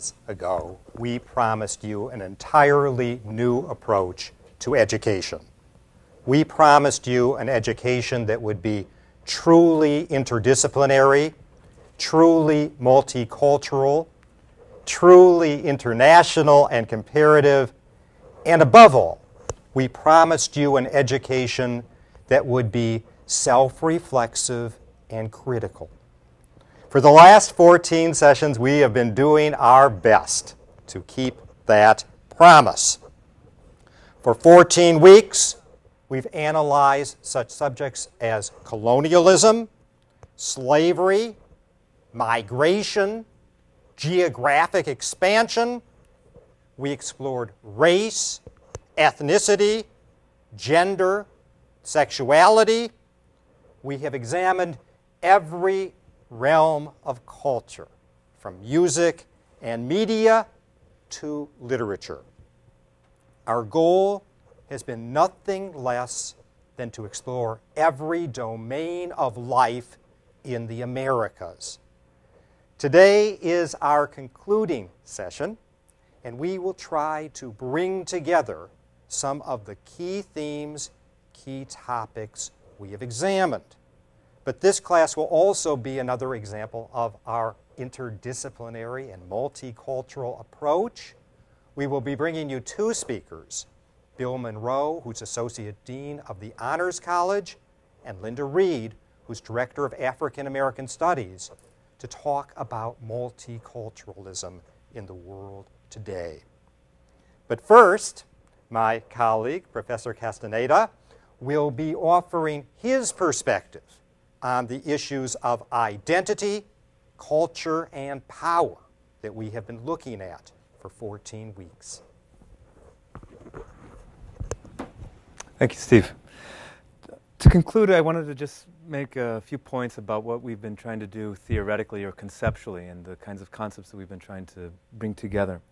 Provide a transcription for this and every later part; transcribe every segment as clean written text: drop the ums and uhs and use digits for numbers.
sessions ago, we promised you an entirely new approach to education. We promised you an education that would be truly interdisciplinary, truly multicultural, truly international and comparative, and above all, we promised you an education that would be self-reflexive and critical. For the last 14 sessions, we have been doing our best to keep that promise. For 14 weeks, we've analyzed such subjects as colonialism, slavery, migration, geographic expansion. We explored race, ethnicity, gender, sexuality. We have examined every realm of culture, from music and media to literature. Our goal has been nothing less than to explore every domain of life in the Americas. Today is our concluding session, and we will try to bring together some of the key themes, key topics we have examined. But this class will also be another example of our interdisciplinary and multicultural approach. We will be bringing you two speakers, Bill Monroe, who's Associate Dean of the Honors College, and Linda Reed, who's Director of African American Studies, to talk about multiculturalism in the world today. But first, my colleague, Professor Castaneda, will be offering his perspective on the issues of identity, culture, and power that we have been looking at for 14 weeks. Thank you, Steve. To conclude, I wanted to just make a few points about what we've been trying to do theoretically or conceptually and the kinds of concepts that we've been trying to bring together.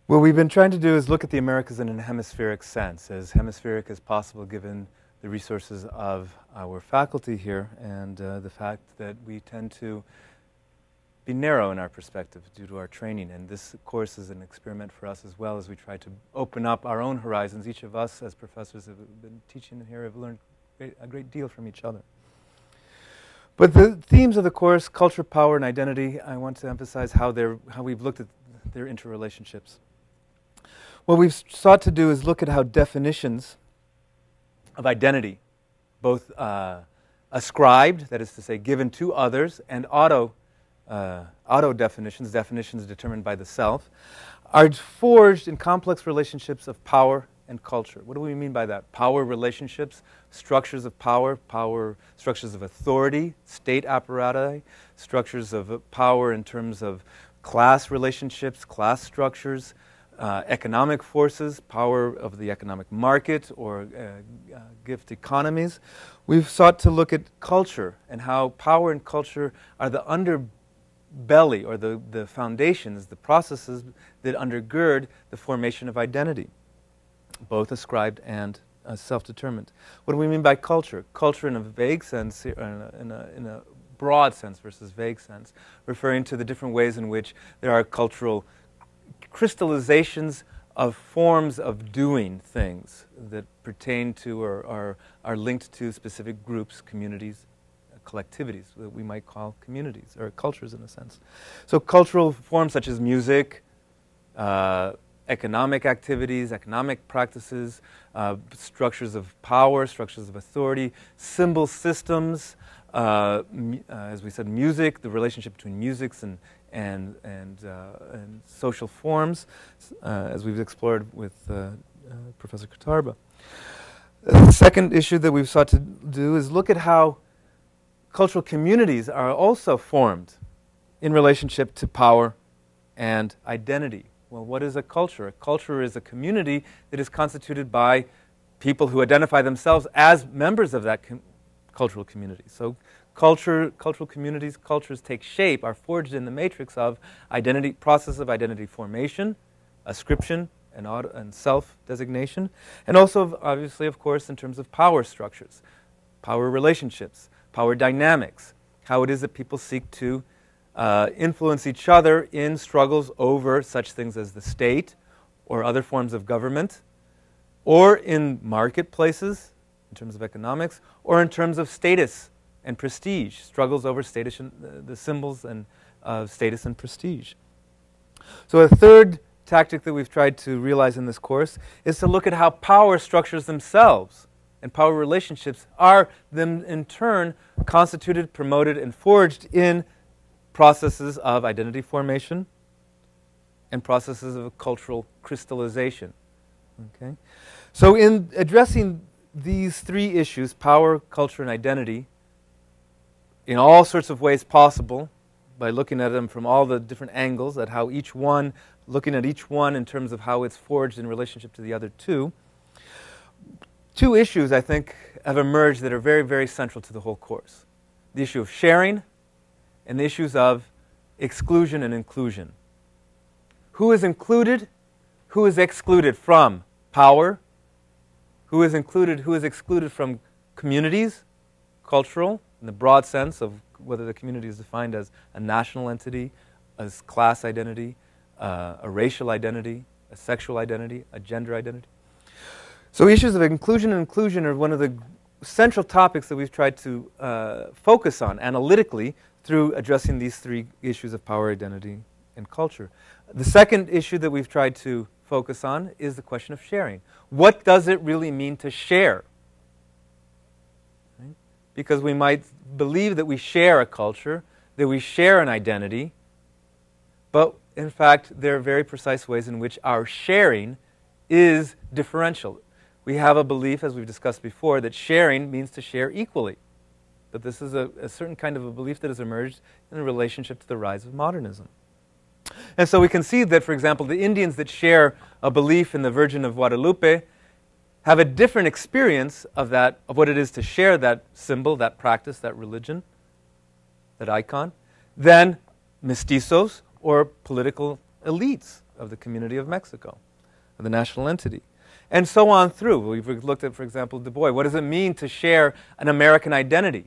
What we've been trying to do is look at the Americas in a hemispheric sense, as hemispheric as possible given the resources of our faculty here and the fact that we tend to be narrow in our perspective due to our training. And this, of course, is an experiment for us as well as we try to open up our own horizons. Each of us as professors have been teaching here have learned a great deal from each other. But the themes of the course, culture, power, and identity, I want to emphasize how we've looked at their interrelationships. What we've sought to do is look at how definitions of identity, both ascribed, that is to say, given to others, and auto definitions, definitions determined by the self, are forged in complex relationships of power and culture. What do we mean by that? Power relationships, structures of power, structures of authority, state apparatus, structures of power in terms of class relationships, class structures, economic forces, power of the economic market or gift economies. We've sought to look at culture and how power and culture are the underbelly or the foundations, the processes that undergird the formation of identity, both ascribed and self-determined. What do we mean by culture? Culture in a vague sense, in a broad sense versus vague sense, referring to the different ways in which there are cultural crystallizations of forms of doing things that pertain to or are linked to specific groups, communities, collectivities that we might call communities or cultures in a sense. So cultural forms such as music, economic activities, economic practices, structures of power, structures of authority, symbol systems, as we said, music, the relationship between musics and social forms, as we've explored with Professor Katarba. The second issue that we've sought to do is look at how cultural communities are also formed in relationship to power and identity. Well, what is a culture? A culture is a community that is constituted by people who identify themselves as members of that cultural community. So cultural communities, cultures take shape, are forged in the matrix of identity, process of identity formation, ascription, and self-designation, and also, obviously, of course, in terms of power structures, power relationships, power dynamics, how it is that people seek to influence each other in struggles over such things as the state or other forms of government, or in marketplaces in terms of economics, or in terms of status and prestige, struggles over status and the symbols and status and prestige. So a third tactic that we've tried to realize in this course is to look at how power structures themselves and power relationships are then in turn constituted, promoted, and forged in processes of identity formation and processes of cultural crystallization. Okay? So in addressing these three issues, power, culture, and identity, in all sorts of ways possible, by looking at them from all the different angles, at how each one, looking at each one in terms of how it's forged in relationship to the other two. Two issues, I think, have emerged that are very, very central to the whole course. The issue of sharing and the issues of exclusion and inclusion. Who is included? Who is excluded from power? Who is included? Who is excluded from communities, cultural, in the broad sense of whether the community is defined as a national entity, as class identity, a racial identity, a sexual identity, a gender identity. So issues of inclusion and inclusion are one of the central topics that we've tried to focus on analytically through addressing these three issues of power, identity, and culture. The second issue that we've tried to focus on is the question of sharing. What does it really mean to share? Right? Because we might believe that we share a culture, that we share an identity, but in fact, there are very precise ways in which our sharing is differential. We have a belief, as we've discussed before, that sharing means to share equally. But this is a certain kind of a belief that has emerged in relationship to the rise of modernism. And so we can see that, for example, the Indians that share a belief in the Virgin of Guadalupe have a different experience of that, of what it is to share that symbol, that practice, that religion, that icon, than mestizos or political elites of the community of Mexico, of the national entity. And so on through. We've looked at, for example, Du Bois. What does it mean to share an American identity?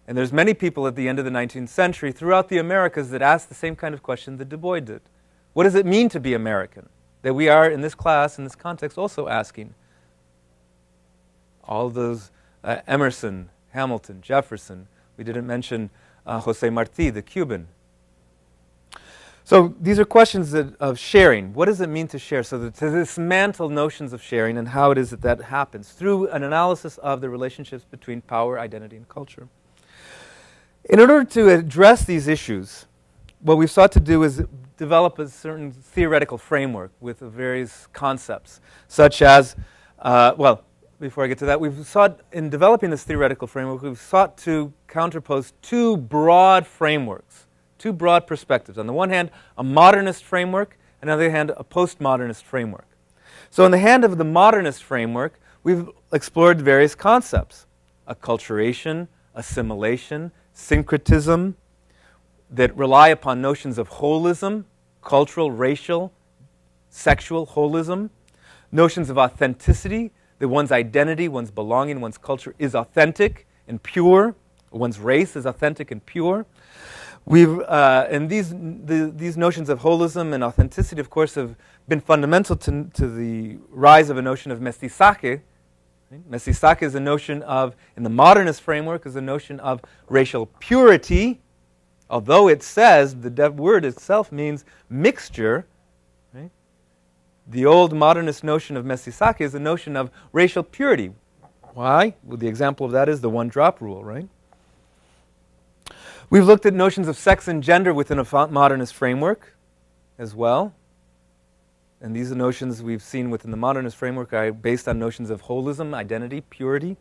And there's many people at the end of the 19th century throughout the Americas that asked the same kind of question that Du Bois did. What does it mean to be American? That we are, in this class, in this context, also asking. All those, Emerson, Hamilton, Jefferson. We didn't mention Jose Marti, the Cuban. So these are questions of sharing. What does it mean to share? So to dismantle notions of sharing and how it is that that happens through an analysis of the relationships between power, identity, and culture. In order to address these issues, what we've sought to do is develop a certain theoretical framework with various concepts, such as, well, before I get to that, we've sought, in developing this theoretical framework, we've sought to counterpose two broad frameworks, two broad perspectives. On the one hand, a modernist framework, and on the other hand, a postmodernist framework. So in the hand of the modernist framework, we've explored various concepts: acculturation, assimilation, syncretism, that rely upon notions of holism, cultural, racial, sexual holism, notions of authenticity, that one's identity, one's belonging, one's culture is authentic and pure, one's race is authentic and pure. And these notions of holism and authenticity, of course, have been fundamental to the rise of a notion of mestizaje. Mestizaje is a notion of, in the modernist framework, is a notion of racial purity, although it says, the word itself means mixture. Right? The old modernist notion of mestizaje is a notion of racial purity. Why? Well, the example of that is the one-drop rule, right? We've looked at notions of sex and gender within a modernist framework as well. And these notions we've seen within the modernist framework are based on notions of holism, identity, purity.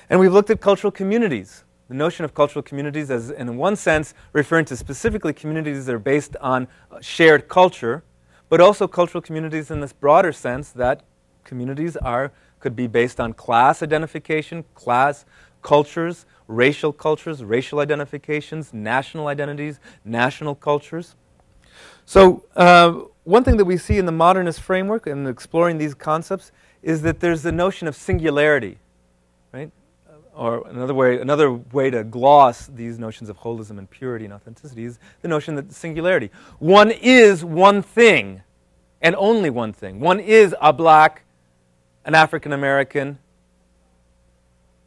And we've looked at cultural communities. The notion of cultural communities as, in one sense, referring to specifically communities that are based on shared culture, but also cultural communities in this broader sense that communities could be based on class identification, class cultures, racial identifications, national identities, national cultures. So one thing that we see in the modernist framework and exploring these concepts is that there's the notion of singularity, right? or another way to gloss these notions of holism and purity and authenticity is the notion that singularity. One is one thing, and only one thing. One is a black, an African American,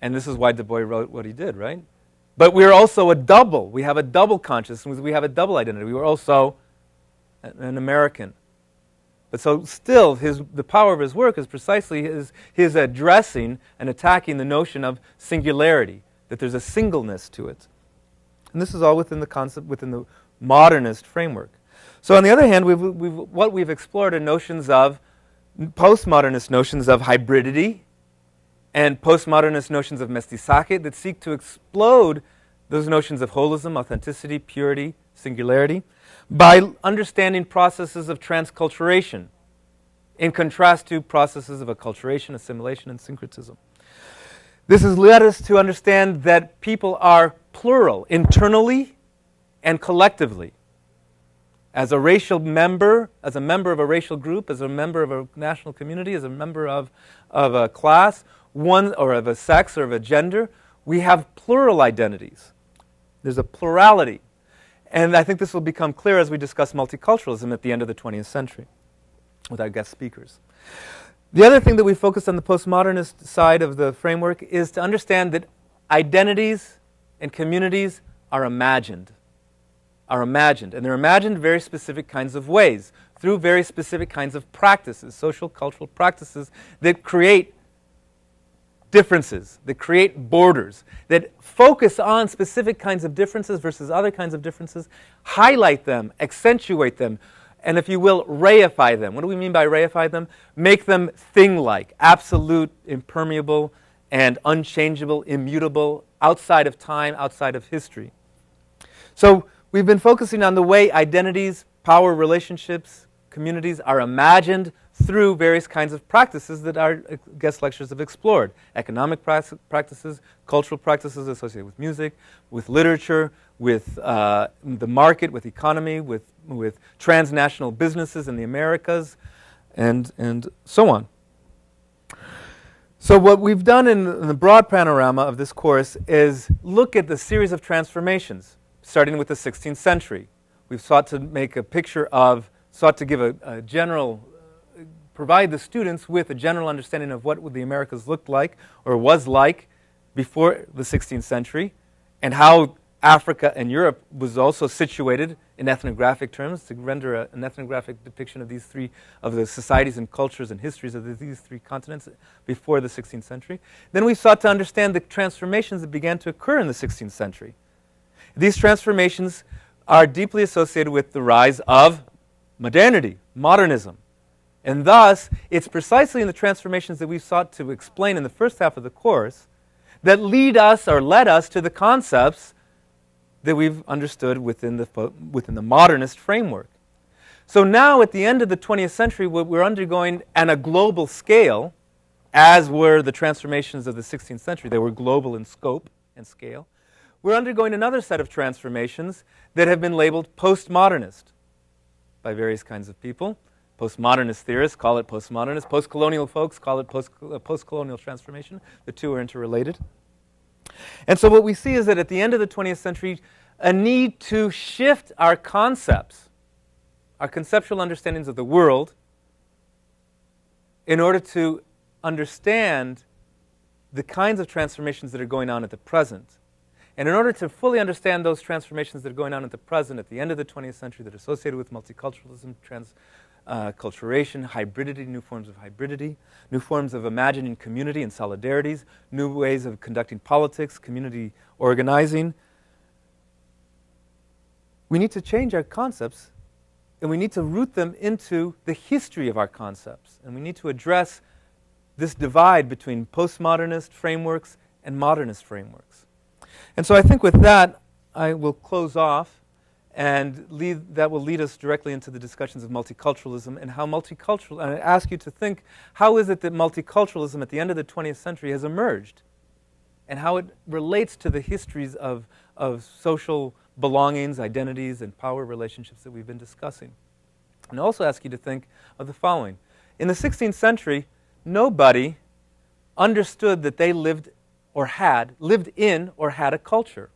and this is why Du Bois wrote what he did, right? But we're also a double. We have a double consciousness. We have a double identity. We were also an American. But so still, the power of his work is precisely his addressing and attacking the notion of singularity, that there's a singleness to it. And this is all within the concept, within the modernist framework. So on the other hand, what we've explored are notions of, postmodernist notions of hybridity and postmodernist notions of mestizaje that seek to explode those notions of holism, authenticity, purity, singularity, by understanding processes of transculturation, in contrast to processes of acculturation, assimilation, and syncretism. This has led us to understand that people are plural, internally and collectively. As a racial member, as a member of a racial group, as a member of a national community, as a member of a class, one or of a sex or of a gender, we have plural identities. There's a plurality. And I think this will become clear as we discuss multiculturalism at the end of the 20th century with our guest speakers. The other thing that we focus on the postmodernist side of the framework is to understand that identities and communities are imagined. And they're imagined in very specific kinds of ways, through very specific kinds of practices, social, cultural practices that create differences, that create borders, that focus on specific kinds of differences versus other kinds of differences, highlight them, accentuate them, and if you will, reify them. What do we mean by reify them? Make them thing-like, absolute, impermeable, and unchangeable, immutable, outside of time, outside of history. So we've been focusing on the way identities, power relationships, communities are imagined through various kinds of practices that our guest lectures have explored. Economic practices, cultural practices associated with music, with literature, with the market, with economy, with transnational businesses in the Americas, and so on. So what we've done in the broad panorama of this course is look at the series of transformations, starting with the 16th century. We've sought to make a picture of, sought to give a general, provide the students with a general understanding of what the Americas looked like or was like before the 16th century, and how Africa and Europe was also situated in ethnographic terms to render an ethnographic depiction of these three, of the societies and cultures and histories of these three continents before the 16th century. Then we sought to understand the transformations that began to occur in the 16th century. These transformations are deeply associated with the rise of modernity, modernism. And thus, it's precisely in the transformations that we've sought to explain in the first half of the course that lead us or led us to the concepts that we've understood within the modernist framework. So now, at the end of the 20th century, what we're undergoing on a global scale, as were the transformations of the 16th century, they were global in scope and scale, we're undergoing another set of transformations that have been labeled postmodernist by various kinds of people. Postmodernist theorists call it postmodernist. Postcolonial folks call it postcolonial transformation. The two are interrelated. And so what we see is that at the end of the 20th century, a need to shift our concepts, our conceptual understandings of the world, in order to understand the kinds of transformations that are going on at the present. And in order to fully understand those transformations that are going on at the present, at the end of the 20th century, that are associated with multiculturalism, transculturation, hybridity, new forms of hybridity, new forms of imagining community and solidarities, new ways of conducting politics, community organizing, we need to change our concepts, and we need to root them into the history of our concepts. And we need to address this divide between postmodernist frameworks and modernist frameworks. And so I think with that, I will close off, and that will lead us directly into the discussions of multiculturalism and how and I ask you to think, how is it that multiculturalism at the end of the 20th century has emerged, and how it relates to the histories of social belongings, identities, and power relationships that we've been discussing. And I also ask you to think of the following. In the 16th century, nobody understood that they lived or had, lived in or had a culture.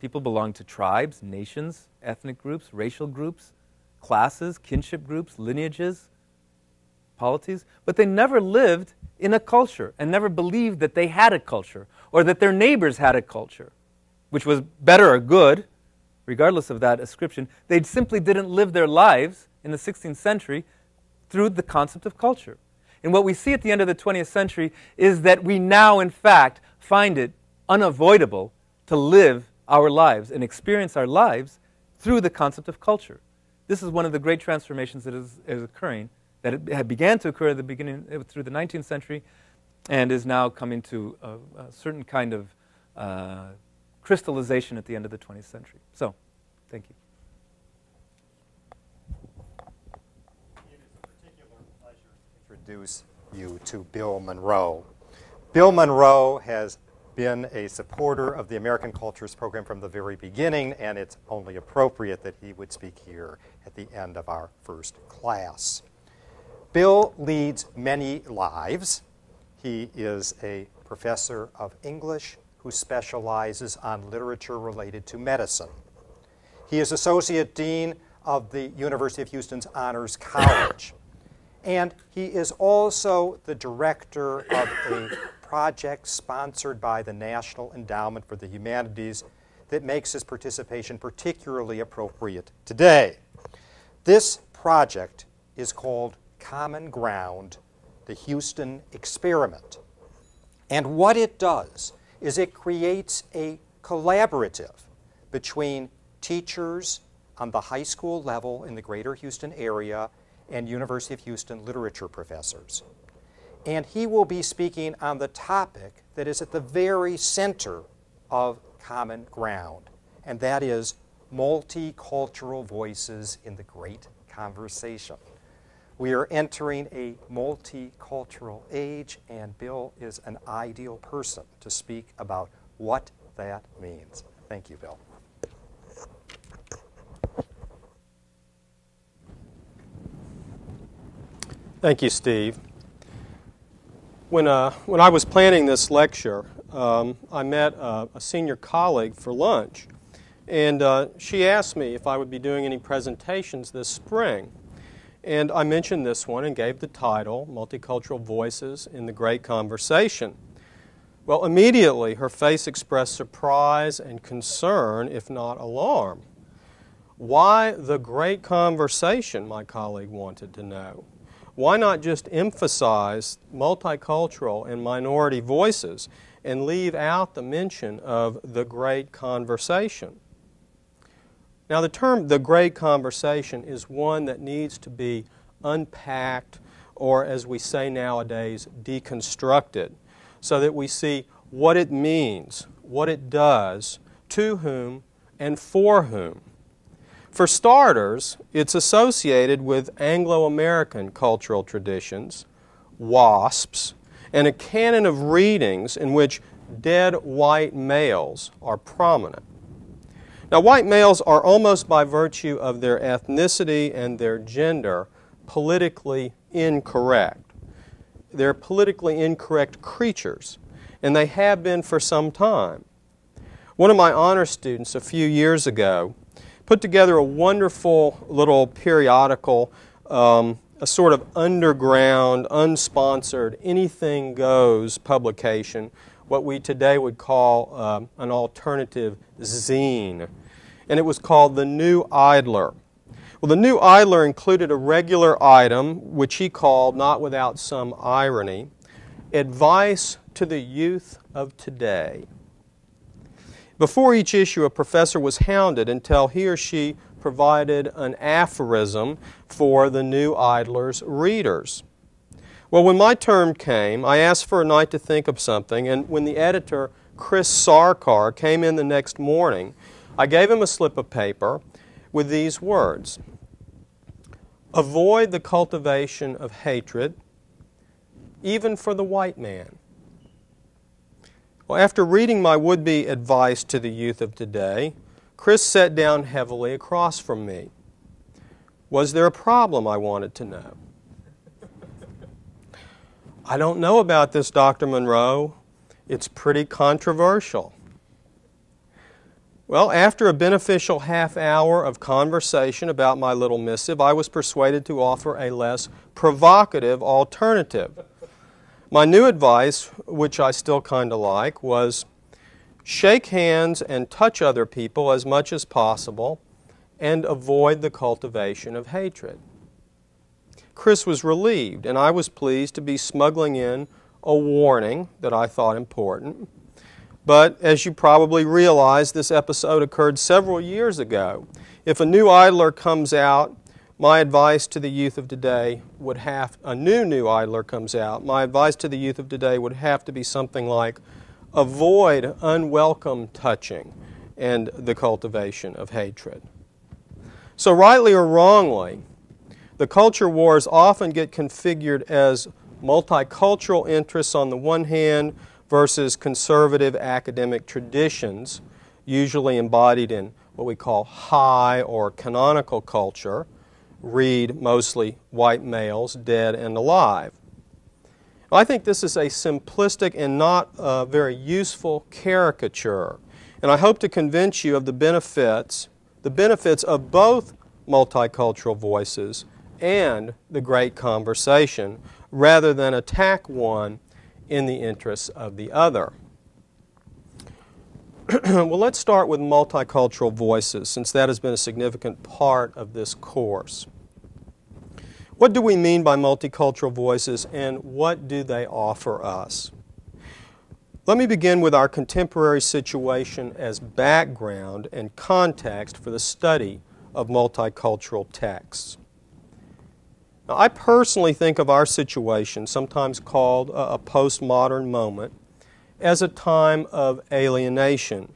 People belonged to tribes, nations, ethnic groups, racial groups, classes, kinship groups, lineages, polities, but they never lived in a culture and never believed that they had a culture or that their neighbors had a culture, which was better or good, regardless of that ascription. They simply didn't live their lives in the 16th century through the concept of culture. And what we see at the end of the 20th century is that we now, in fact, find it unavoidable to live our lives and experience our lives through the concept of culture. This is one of the great transformations that is occurring, that it had began to occur at the beginning through the 19th century and is now coming to a certain kind of crystallization at the end of the 20th century. So, thank you. It is a particular pleasure to introduce you to Bill Monroe. Bill Monroe has been a supporter of the American Cultures program from the very beginning, and it's only appropriate that he would speak here at the end of our first class. Bill leads many lives. He is a professor of English who specializes on literature related to medicine. He is Associate Dean of the University of Houston's Honors College. And he is also the director of a project sponsored by the National Endowment for the Humanities that makes his participation particularly appropriate today. This project is called Common Ground, the Houston Experiment. And what it does is it creates a collaborative between teachers on the high school level in the greater Houston area and University of Houston literature professors. And he will be speaking on the topic that is at the very center of Common Ground, and that is multicultural voices in the great conversation. We are entering a multicultural age, and Bill is an ideal person to speak about what that means. Thank you, Bill. Thank you, Steve. When I was planning this lecture, I met a senior colleague for lunch, and she asked me if I would be doing any presentations this spring. And I mentioned this one and gave the title, Multicultural Voices in the Great Conversation. Well, immediately her face expressed surprise and concern, if not alarm. Why the great conversation, my colleague wanted to know. Why not just emphasize multicultural and minority voices and leave out the mention of the great conversation? Now, the term the great conversation is one that needs to be unpacked, or as we say nowadays, deconstructed, so that we see what it means, what it does, to whom, and for whom. For starters, it's associated with Anglo-American cultural traditions, WASPs, and a canon of readings in which dead white males are prominent. Now, white males are almost by virtue of their ethnicity and their gender politically incorrect. They're politically incorrect creatures, and they have been for some time. One of my honor students a few years ago put together a wonderful little periodical, a sort of underground, unsponsored, anything goes publication, what we today would call an alternative zine. And it was called The New Idler. Well, The New Idler included a regular item, which he called, not without some irony, Advice to the Youth of Today. Before each issue, a professor was hounded until he or she provided an aphorism for the New Idler's readers. Well, when my term came, I asked for a night to think of something, and when the editor, Chris Sarkar, came in the next morning, I gave him a slip of paper with these words: avoid the cultivation of hatred, even for the white man. Well, after reading my would-be advice to the youth of today, Chris sat down heavily across from me. Was there a problem, I wanted to know. I don't know about this, Dr. Monroe. It's pretty controversial. Well, after a beneficial half hour of conversation about my little missive, I was persuaded to offer a less provocative alternative. My new advice, which I still kind of like, was shake hands and touch other people as much as possible and avoid the cultivation of hatred. Chris was relieved, and I was pleased to be smuggling in a warning that I thought important. But as you probably realize, this episode occurred several years ago. If a new idler comes out, my advice to the youth of today would have, a new idler comes out, my advice to the youth of today would have to be something like, avoid unwelcome touching and the cultivation of hatred. So rightly or wrongly, the culture wars often get configured as multicultural interests on the one hand versus conservative academic traditions, usually embodied in what we call high or canonical culture, read mostly white males, dead and alive. I think this is a simplistic and not a very useful caricature, and I hope to convince you of the benefits of both multicultural voices and the great conversation, rather than attack one in the interests of the other. Well, let's start with multicultural voices, since that has been a significant part of this course. What do we mean by multicultural voices, and what do they offer us? Let me begin with our contemporary situation as background and context for the study of multicultural texts. Now, I personally think of our situation, sometimes called a postmodern moment, as a time of alienation.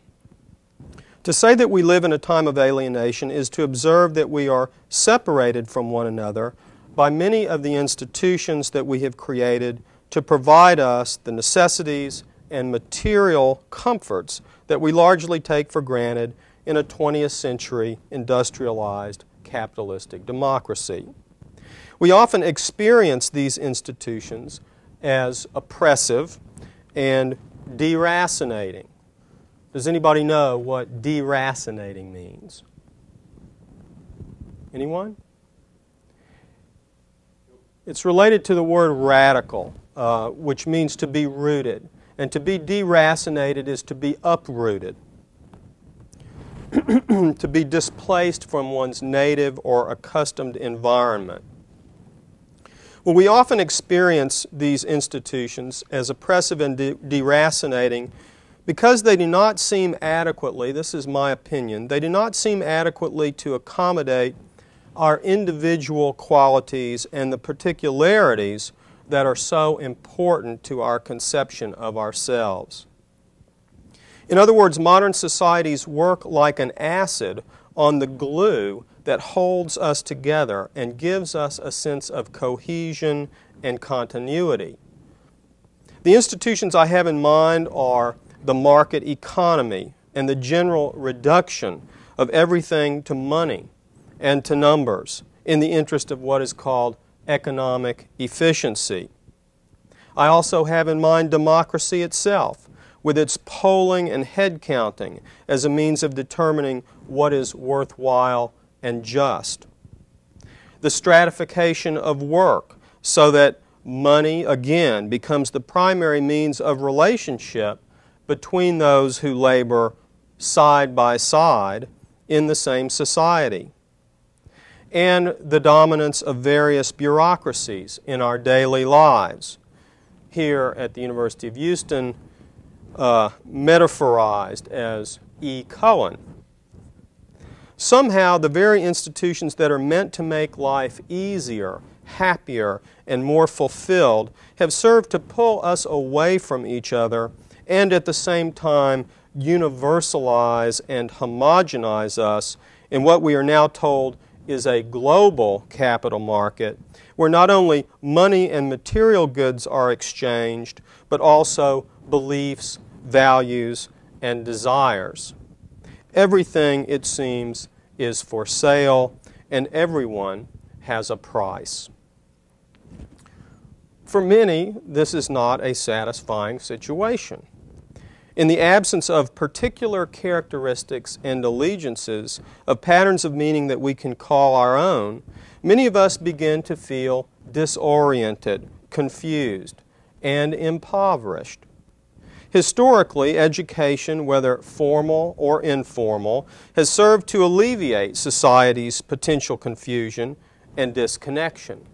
To say that we live in a time of alienation is to observe that we are separated from one another by many of the institutions that we have created to provide us the necessities and material comforts that we largely take for granted in a 20th century industrialized capitalistic democracy. We often experience these institutions as oppressive and deracinating. Does anybody know what deracinating means? Anyone? It's related to the word radical, which means to be rooted. And to be deracinated is to be uprooted, to be displaced from one's native or accustomed environment. Well, we often experience these institutions as oppressive and deracinating because they do not seem adequately, this is my opinion, they do not seem adequately to accommodate our individual qualities and the particularities that are so important to our conception of ourselves. In other words, modern societies work like an acid on the glue that holds us together and gives us a sense of cohesion and continuity. The institutions I have in mind are the market economy and the general reduction of everything to money and to numbers in the interest of what is called economic efficiency. I also have in mind democracy itself, with its polling and head counting as a means of determining what is worthwhile and just. The stratification of work so that money, again, becomes the primary means of relationship between those who labor side by side in the same society. And the dominance of various bureaucracies in our daily lives. Here at the University of Houston, metaphorized as E. Cohen. Somehow, the very institutions that are meant to make life easier, happier, and more fulfilled have served to pull us away from each other and at the same time universalize and homogenize us in what we are now told is a global capital market where not only money and material goods are exchanged, but also beliefs, values, and desires. Everything, it seems, is for sale, and everyone has a price. For many, this is not a satisfying situation. In the absence of particular characteristics and allegiances, of patterns of meaning that we can call our own, many of us begin to feel disoriented, confused, and impoverished. Historically, education, whether formal or informal, has served to alleviate society's potential confusion and disconnection.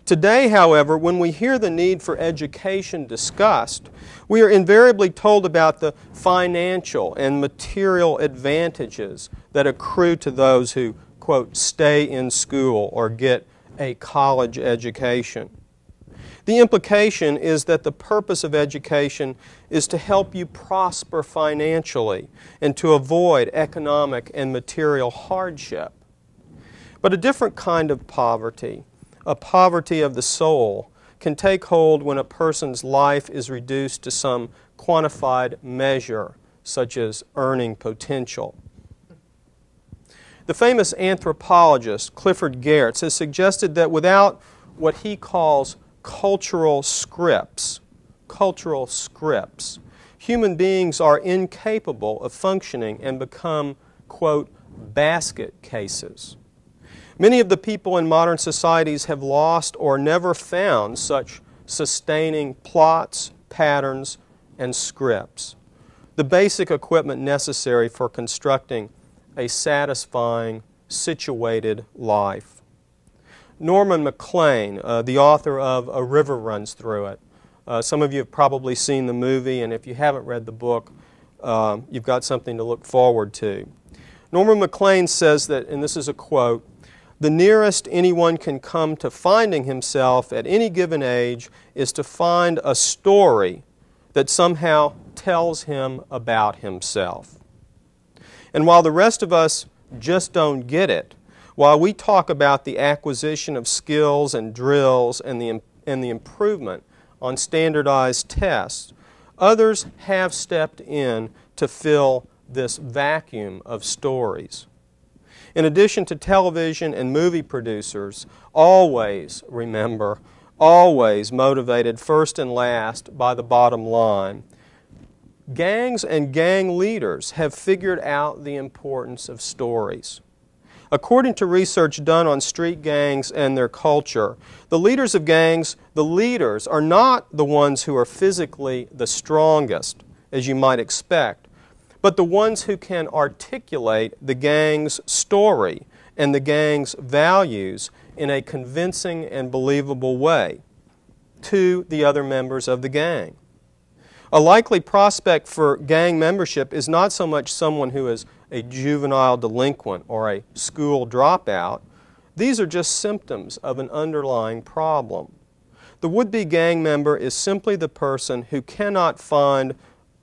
Today, however, when we hear the need for education discussed, we are invariably told about the financial and material advantages that accrue to those who, quote, stay in school or get a college education. The implication is that the purpose of education is to help you prosper financially and to avoid economic and material hardship. But a different kind of poverty, a poverty of the soul, can take hold when a person's life is reduced to some quantified measure, such as earning potential. The famous anthropologist Clifford Geertz has suggested that without what he calls cultural scripts, human beings are incapable of functioning and become, quote, basket cases. Many of the people in modern societies have lost or never found such sustaining plots, patterns, and scripts, the basic equipment necessary for constructing a satisfying, situated life. Norman Maclean, the author of A River Runs Through It. Some of you have probably seen the movie, and if you haven't read the book, you've got something to look forward to. Norman Maclean says that, and this is a quote, "The nearest anyone can come to finding himself at any given age is to find a story that somehow tells him about himself." And while the rest of us just don't get it, while we talk about the acquisition of skills and drills and the improvement on standardized tests, others have stepped in to fill this vacuum of stories. In addition to television and movie producers, always, remember, always motivated first and last by the bottom line, gangs and gang leaders have figured out the importance of stories. According to research done on street gangs and their culture, the leaders of gangs, the leaders are not the ones who are physically the strongest, as you might expect, but the ones who can articulate the gang's story and the gang's values in a convincing and believable way to the other members of the gang. A likely prospect for gang membership is not so much someone who is a juvenile delinquent or a school dropout. These are just symptoms of an underlying problem. The would-be gang member is simply the person who cannot find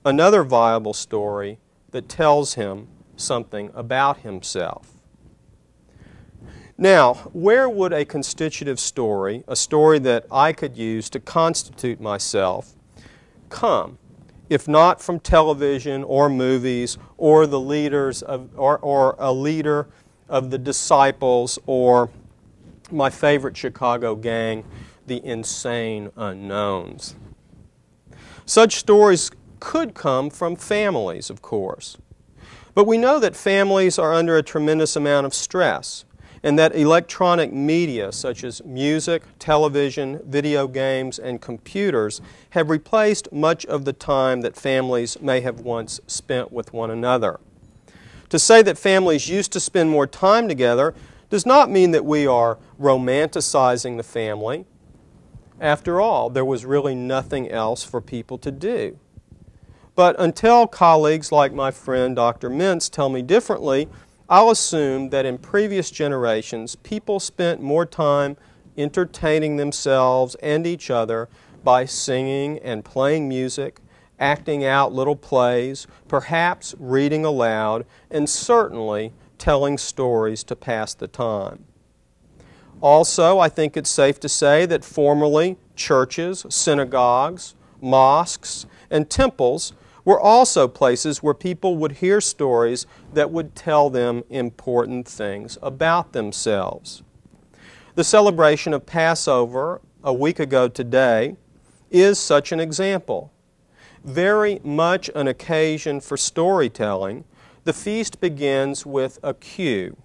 another viable story that tells him something about himself. Now, where would a constitutive story, a story that I could use to constitute myself, come, if not from television or movies or the leaders of, or a leader of the Disciples or my favorite Chicago gang, the Insane Unknowns? Such stories could come from families, of course. But we know that families are under a tremendous amount of stress, and that electronic media such as music, television, video games, and computers have replaced much of the time that families may have once spent with one another. To say that families used to spend more time together does not mean that we are romanticizing the family. After all, there was really nothing else for people to do. But until colleagues like my friend Dr. Mintz tell me differently, I'll assume that in previous generations, people spent more time entertaining themselves and each other by singing and playing music, acting out little plays, perhaps reading aloud, and certainly telling stories to pass the time. Also, I think it's safe to say that formerly churches, synagogues, mosques, and temples were also places where people would hear stories that would tell them important things about themselves. The celebration of Passover a week ago today is such an example. very much an occasion for storytelling, the feast begins with a cue.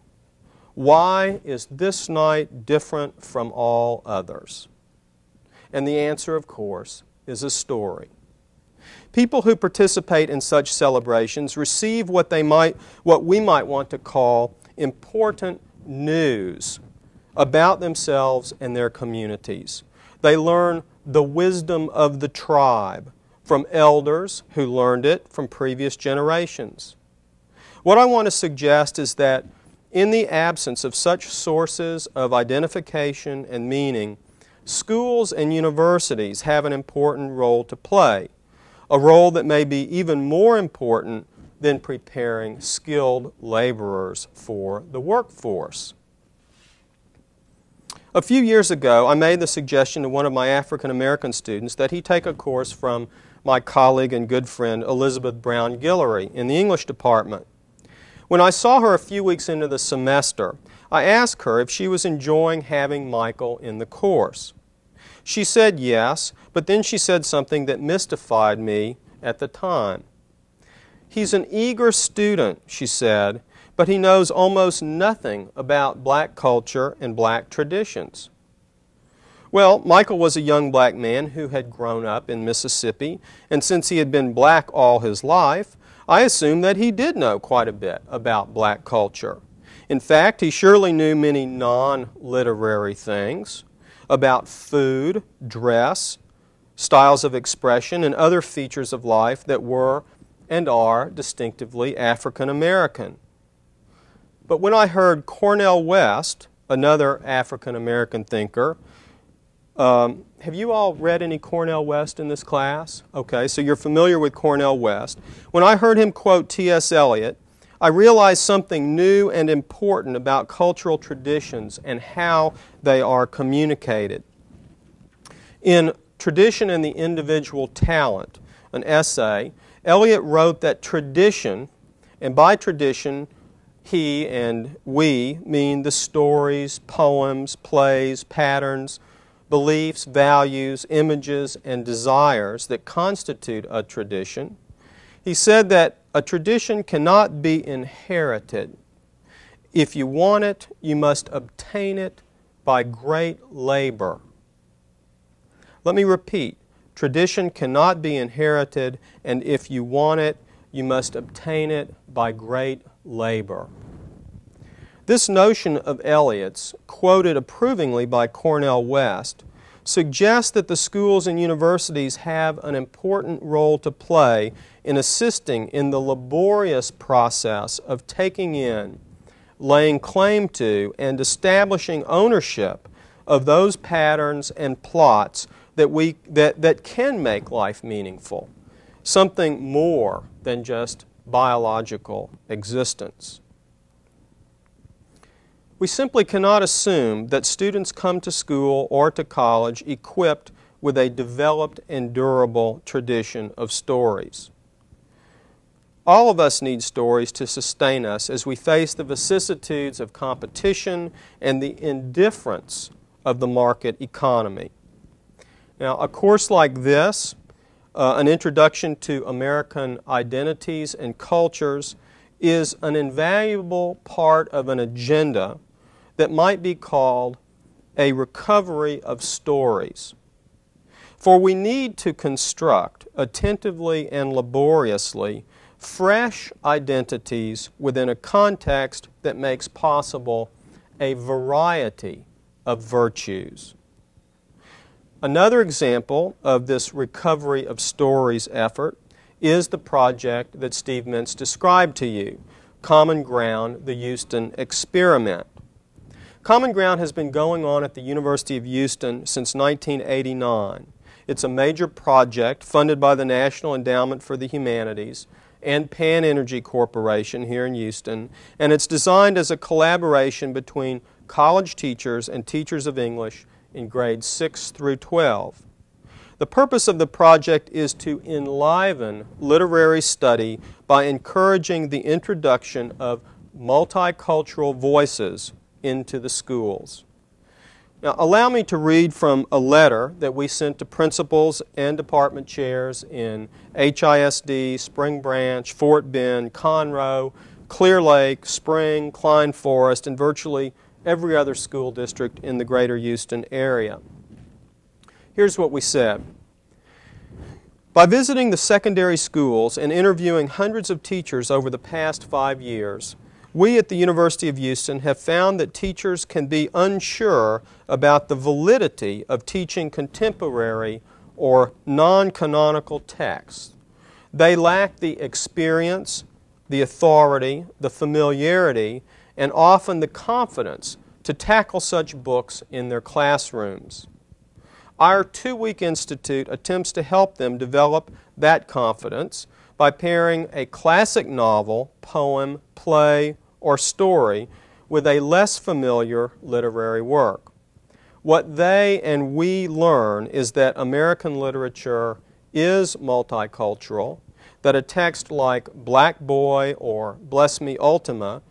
Why is this night different from all others? And the answer, of course, is a story. People who participate in such celebrations receive what we might want to call important news about themselves and their communities. They learn the wisdom of the tribe from elders who learned it from previous generations. What I want to suggest is that in the absence of such sources of identification and meaning, schools and universities have an important role to play, a role that may be even more important than preparing skilled laborers for the workforce. A few years ago, I made the suggestion to one of my African American students that he take a course from my colleague and good friend Elizabeth Brown Guillory in the English department. When I saw her a few weeks into the semester, I asked her if she was enjoying having Michael in the course. She said yes, but then she said something that mystified me at the time. He's an eager student, she said, but he knows almost nothing about black culture and black traditions. Well, Michael was a young black man who had grown up in Mississippi, and since he had been black all his life, I assumed that he did know quite a bit about black culture. In fact, he surely knew many non-literary things about food, dress, styles of expression, and other features of life that were and are distinctively African American. But when I heard Cornel West, another African American thinker, have you all read any Cornel West in this class? Okay, so you're familiar with Cornel West. When I heard him quote T.S. Eliot, I realized something new and important about cultural traditions and how they are communicated. In Tradition and the Individual Talent, an essay, Eliot wrote that tradition, and by tradition he and we mean the stories, poems, plays, patterns, beliefs, values, images, and desires that constitute a tradition. He said that a tradition cannot be inherited. If you want it, you must obtain it by great labor. Let me repeat. Tradition cannot be inherited, and if you want it, you must obtain it by great labor. This notion of Eliot's, quoted approvingly by Cornel West, suggests that the schools and universities have an important role to play in assisting in the laborious process of taking in, laying claim to, and establishing ownership of those patterns and plots that can make life meaningful, something more than just biological existence. We simply cannot assume that students come to school or to college equipped with a developed and durable tradition of stories. All of us need stories to sustain us as we face the vicissitudes of competition and the indifference of the market economy. Now, a course like this, an introduction to American identities and cultures, is an invaluable part of an agenda that might be called a recovery of stories. For we need to construct, attentively and laboriously, fresh identities within a context that makes possible a variety of virtues. Another example of this recovery of stories effort is the project that Steve Mintz described to you, Common Ground, the Houston Experiment. Common Ground has been going on at the University of Houston since 1989. It's a major project funded by the National Endowment for the Humanities and Pan Energy Corporation here in Houston, and it's designed as a collaboration between college teachers and teachers of English in grades 6 through 12. The purpose of the project is to enliven literary study by encouraging the introduction of multicultural voices into the schools. Now, allow me to read from a letter that we sent to principals and department chairs in HISD, Spring Branch, Fort Bend, Conroe, Clear Lake, Spring, Klein Forest, and virtually every other school district in the greater Houston area. Here's what we said. By visiting the secondary schools and interviewing hundreds of teachers over the past 5 years, we at the University of Houston have found that teachers can be unsure about the validity of teaching contemporary or non-canonical texts. They lack the experience, the authority, the familiarity, and often the confidence to tackle such books in their classrooms. Our 2-week institute attempts to help them develop that confidence by pairing a classic novel, poem, play, or story with a less familiar literary work. What they and we learn is that American literature is multicultural, that a text like Black Boy or Bless Me Ultima,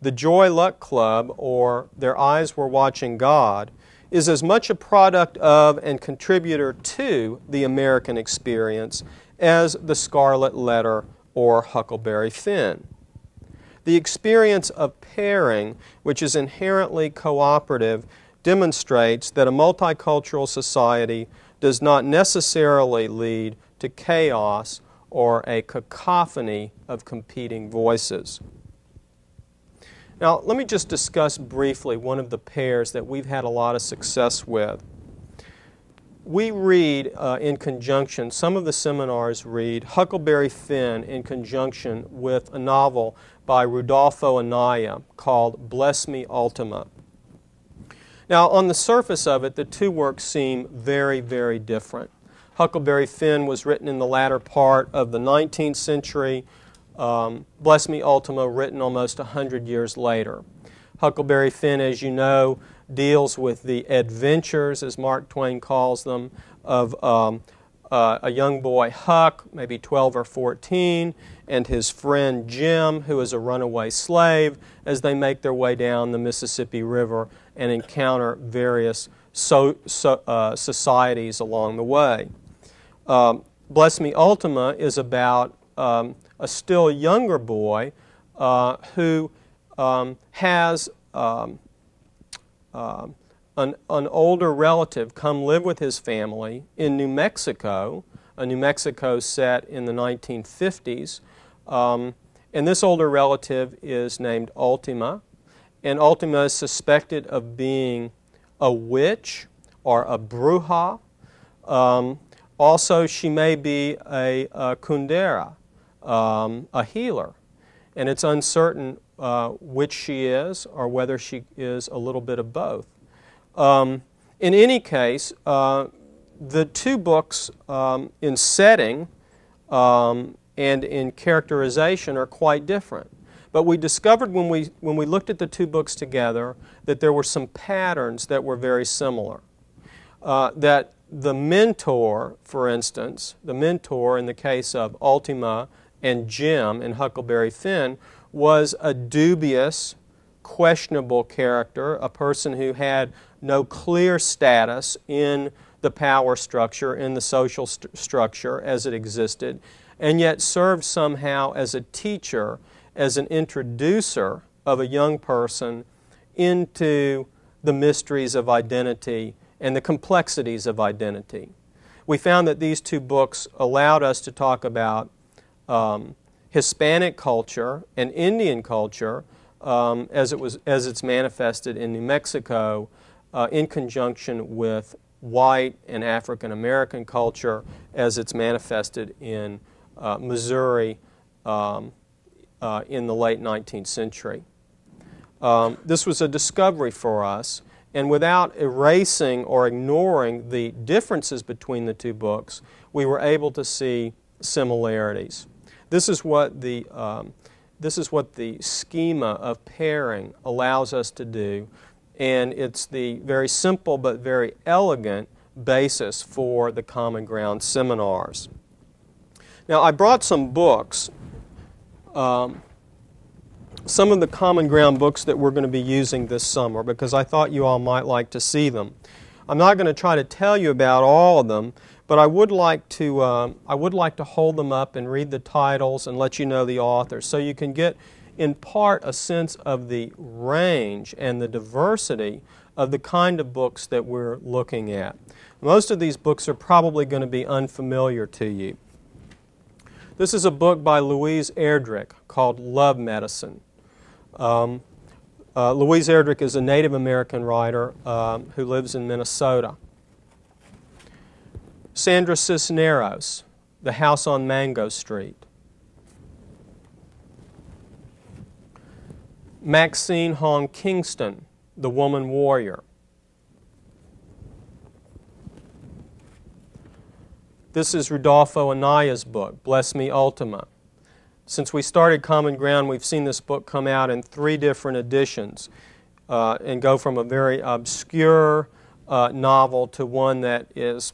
The Joy Luck Club, or Their Eyes Were Watching God is as much a product of and contributor to the American experience as The Scarlet Letter or Huckleberry Finn. The experience of pairing, which is inherently cooperative, demonstrates that a multicultural society does not necessarily lead to chaos or a cacophony of competing voices. Now, let me just discuss briefly one of the pairs that we've had a lot of success with. We read in conjunction, some of the seminars read Huckleberry Finn in conjunction with a novel by Rudolfo Anaya called Bless Me Ultima. Now, on the surface of it, the two works seem very, very different. Huckleberry Finn was written in the latter part of the 19th century. Bless Me Ultima written almost 100 years later. Huckleberry Finn, as you know, deals with the adventures, as Mark Twain calls them, of a young boy, Huck, maybe 12 or 14, and his friend Jim, who is a runaway slave, as they make their way down the Mississippi River and encounter various societies along the way. Bless Me Ultima is about a still younger boy who has an older relative come live with his family in New Mexico, a New Mexico set in the 1950s. And this older relative is named Ultima. And Ultima is suspected of being a witch or a bruja. Also, she may be a kundera, a healer. And it's uncertain which she is or whether she is a little bit of both. In any case, the two books in setting and in characterization are quite different. But we discovered when we looked at the two books together that there were some patterns that were very similar. That the mentor, for instance, the mentor in the case of Ultima and Jim in Huckleberry Finn was a dubious, questionable character, a person who had no clear status in the power structure, in the social structure as it existed, and yet served somehow as a teacher, as an introducer of a young person into the mysteries of identity and the complexities of identity. We found that these two books allowed us to talk about Hispanic culture and Indian culture as it's manifested in New Mexico in conjunction with white and African American culture as it's manifested in Missouri in the late 19th century. This was a discovery for us, and without erasing or ignoring the differences between the two books, we were able to see similarities. This is what the schema of pairing allows us to do, and it's the very simple but very elegant basis for the Common Ground seminars. Now, I brought some books. some of the common ground books that we're going to be using this summer, because I thought you all might like to see them. I'm not going to try to tell you about all of them, but I would like to hold them up and read the titles and let you know the authors, so you can get in part a sense of the range and the diversity of the kind of books that we're looking at. Most of these books are probably going to be unfamiliar to you. This is a book by Louise Erdrich called Love Medicine. Louise Erdrich is a Native American writer who lives in Minnesota. Sandra Cisneros, The House on Mango Street. Maxine Hong Kingston, The Woman Warrior. This is Rudolfo Anaya's book, Bless Me Ultima. Since we started Common Ground, we've seen this book come out in 3 different editions and go from a very obscure novel to one that is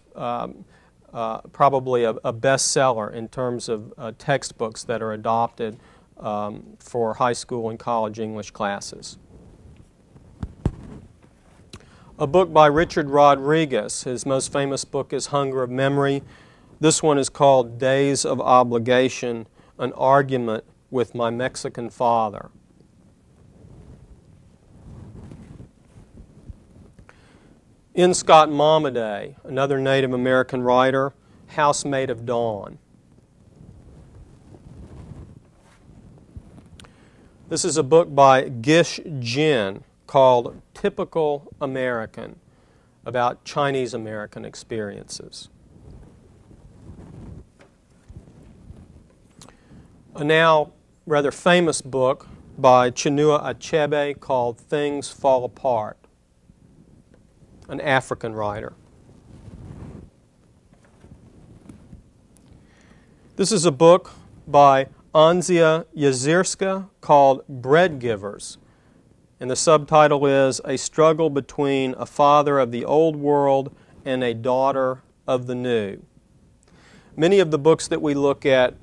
probably a bestseller in terms of textbooks that are adopted for high school and college English classes. A book by Richard Rodriguez. His most famous book is Hunger of Memory. This one is called Days of Obligation, an Argument with My Mexican Father. N. Scott Momaday, another Native American writer, Housemaid of Dawn. This is a book by Gish Jin called Typical American, about Chinese American experiences. A now rather famous book by Chinua Achebe called Things Fall Apart, an African writer. This is a book by Anzia Yazirska called Bread Givers, and the subtitle is A Struggle Between a Father of the Old World and a Daughter of the New. Many of the books that we look at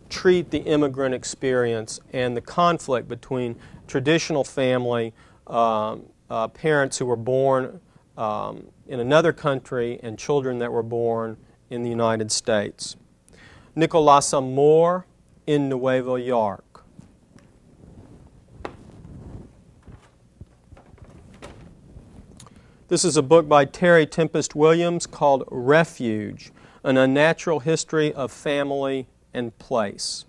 treat the immigrant experience and the conflict between traditional family, parents who were born in another country and children that were born in the United States. Nicolas Amer in Nueva York. This is a book by Terry Tempest Williams called Refuge, an Unnatural History of Family and Place.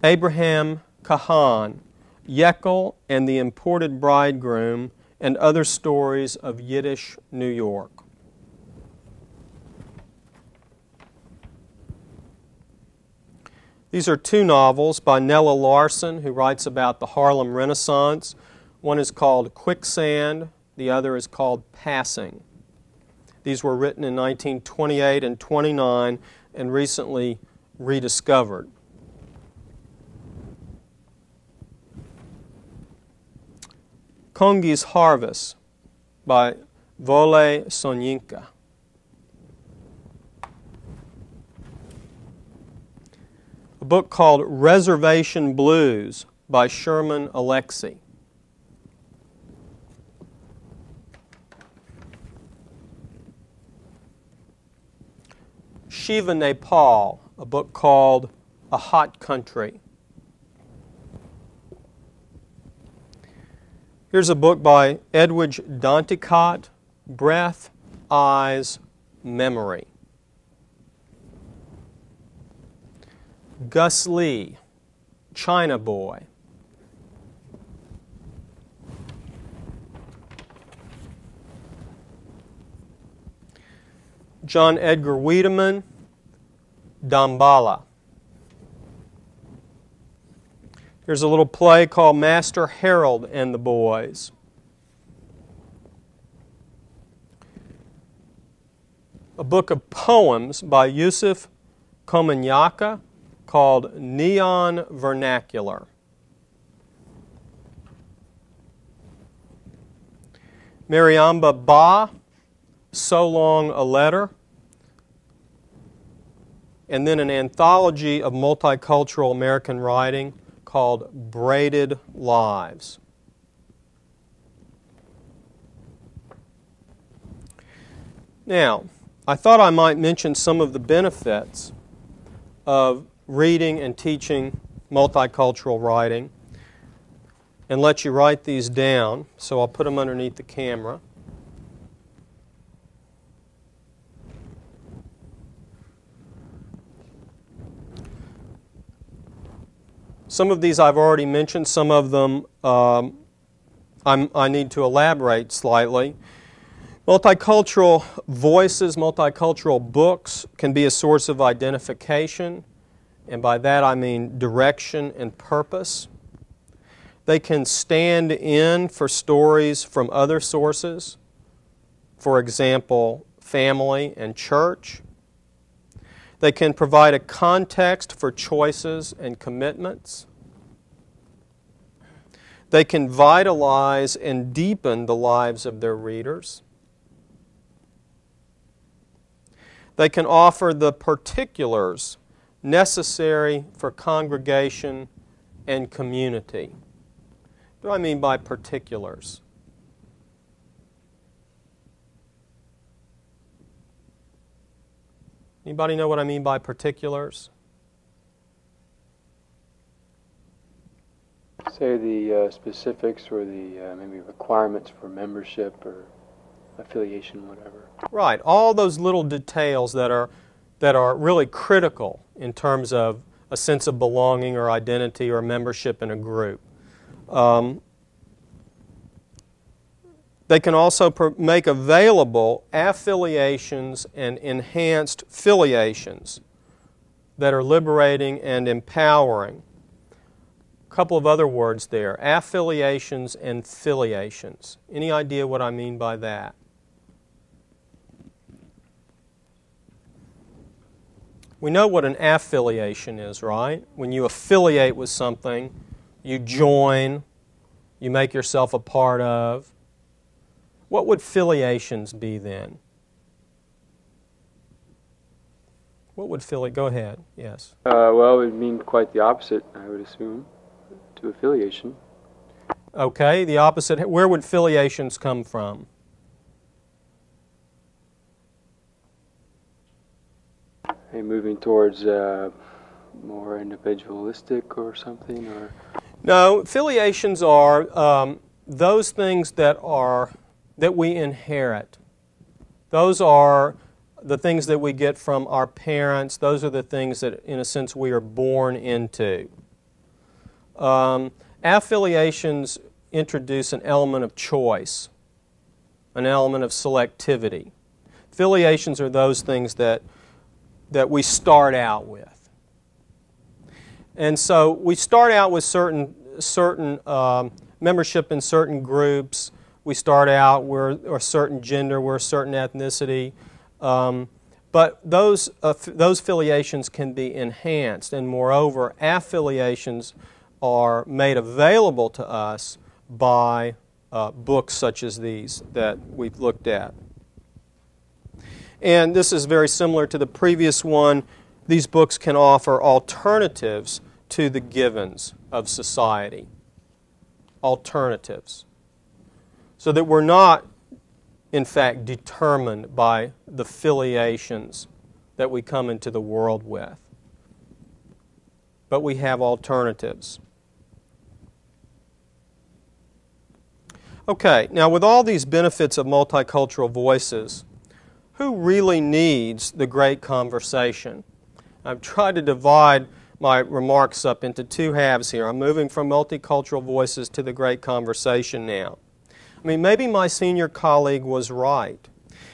Abraham Kahan, Yekel and the Imported Bridegroom, and Other Stories of Yiddish New York. These are 2 novels by Nella Larson, who writes about the Harlem Renaissance. One is called Quicksand, the other is called Passing. These were written in 1928 and 29 and recently rediscovered. Kongi's Harvest by Vole Sonyinka. A book called Reservation Blues by Sherman Alexie. Shiva Nepal, a book called A Hot Country. Here's a book by Edwidge Danticat, Breath, Eyes, Memory. Gus Lee, China Boy. John Edgar Wiedemann, Damballa. Here's a little play called Master Harold and the Boys. A book of poems by Yusuf Komanyaka called Neon Vernacular. Mariamba Ba, So Long a Letter. and then an anthology of multicultural American writing called Braided Lives. Now, I thought I might mention some of the benefits of reading and teaching multicultural writing and let you write these down. So I'll put them underneath the camera. Some of these I've already mentioned. Some of them I need to elaborate slightly. Multicultural voices, multicultural books can be a source of identification, and by that I mean direction and purpose. They can stand in for stories from other sources, for example, family and church. They can provide a context for choices and commitments. They can vitalize and deepen the lives of their readers. They can offer the particulars necessary for congregation and community. What do I mean by particulars? Anybody know what I mean by particulars? Say the specifics or the maybe requirements for membership or affiliation, whatever. Right, all those little details that are really critical in terms of a sense of belonging or identity or membership in a group. They can also make available affiliations and enhanced filiations that are liberating and empowering. A couple of other words there, affiliations and filiations. Any idea what I mean by that? We know what an affiliation is, right? When you affiliate with something, you join, you make yourself a part of. What would filiations be then? What would go ahead, yes. Well, it would mean quite the opposite, I would assume, to affiliation. Okay, the opposite. Where would filiations come from? Hey, moving towards more individualistic or something, or no, filiations are those things that we inherit. Those are the things that we get from our parents. Those are the things that, in a sense, we are born into. Affiliations introduce an element of choice, an element of selectivity. Filiations are those things that we start out with. And so we start out with certain membership in certain groups. We start out, we're a certain gender, we're a certain ethnicity. But those filiations can be enhanced, and moreover, affiliations are made available to us by books such as these that we've looked at. And this is very similar to the previous one. These books can offer alternatives to the givens of society. Alternatives. So that we're not, in fact, determined by the filiations that we come into the world with. But we have alternatives. Okay, now with all these benefits of multicultural voices, who really needs the great conversation? I've tried to divide my remarks up into two halves here. I'm moving from multicultural voices to the great conversation now. I mean, maybe my senior colleague was right.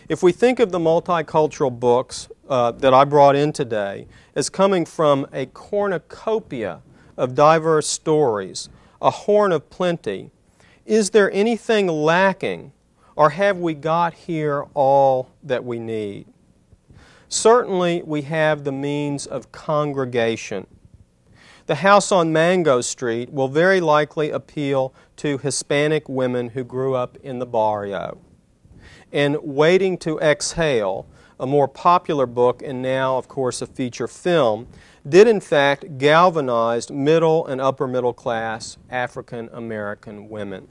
If we think of the multicultural books that I brought in today as coming from a cornucopia of diverse stories, a horn of plenty, is there anything lacking, or have we got here all that we need? Certainly, we have the means of congregation. The house on Mango Street will very likely appeal to Hispanic women who grew up in the barrio. And waiting to exhale, a more popular book and now, of course, a feature film, did in fact galvanize middle and upper middle class African American women.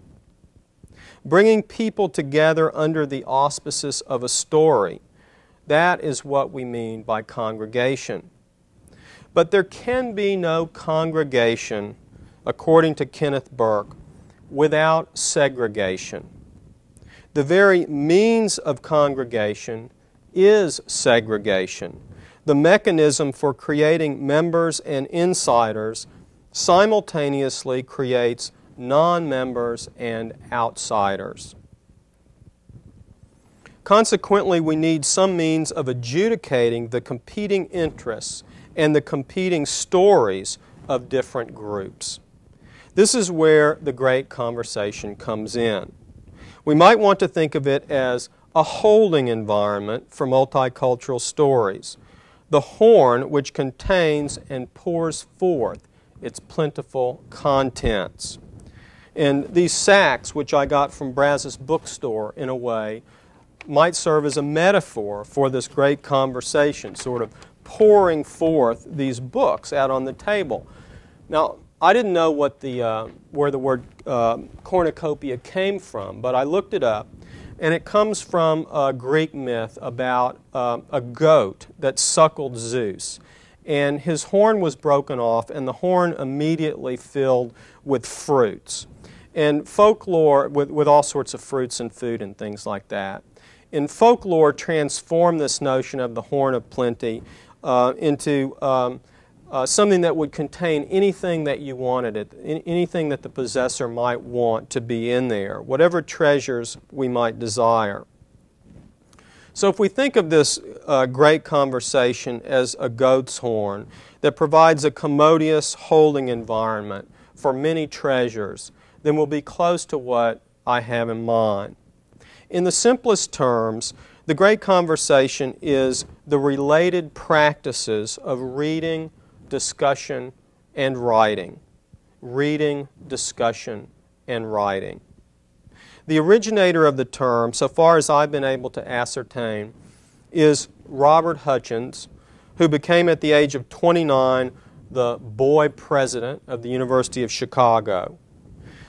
Bringing people together under the auspices of a story, that is what we mean by congregation. But there can be no congregation, according to Kenneth Burke, without segregation. The very means of congregation is segregation, the mechanism for creating members and insiders simultaneously creates non-members and outsiders. Consequently, we need some means of adjudicating the competing interests and the competing stories of different groups. This is where the great conversation comes in. We might want to think of it as a holding environment for multicultural stories, the horn which contains and pours forth its plentiful contents. And these sacks, which I got from Brazos bookstore in a way, might serve as a metaphor for this great conversation, sort of pouring forth these books out on the table. Now, I didn't know what where the word cornucopia came from, but I looked it up, and it comes from a Greek myth about a goat that suckled Zeus. And his horn was broken off, and the horn immediately filled with fruits. And folklore, with all sorts of fruits and food and things like that. In folklore, transformed this notion of the horn of plenty into something that would contain anything that you wanted, anything that the possessor might want to be in there, whatever treasures we might desire. So if we think of this great conversation as a goat's horn that provides a commodious holding environment for many treasures, then we'll be close to what I have in mind. In the simplest terms, the great conversation is the related practices of reading, discussion, and writing. Reading, discussion, and writing. The originator of the term, so far as I've been able to ascertain, is Robert Hutchins, who became at the age of 29 the boy president of the University of Chicago.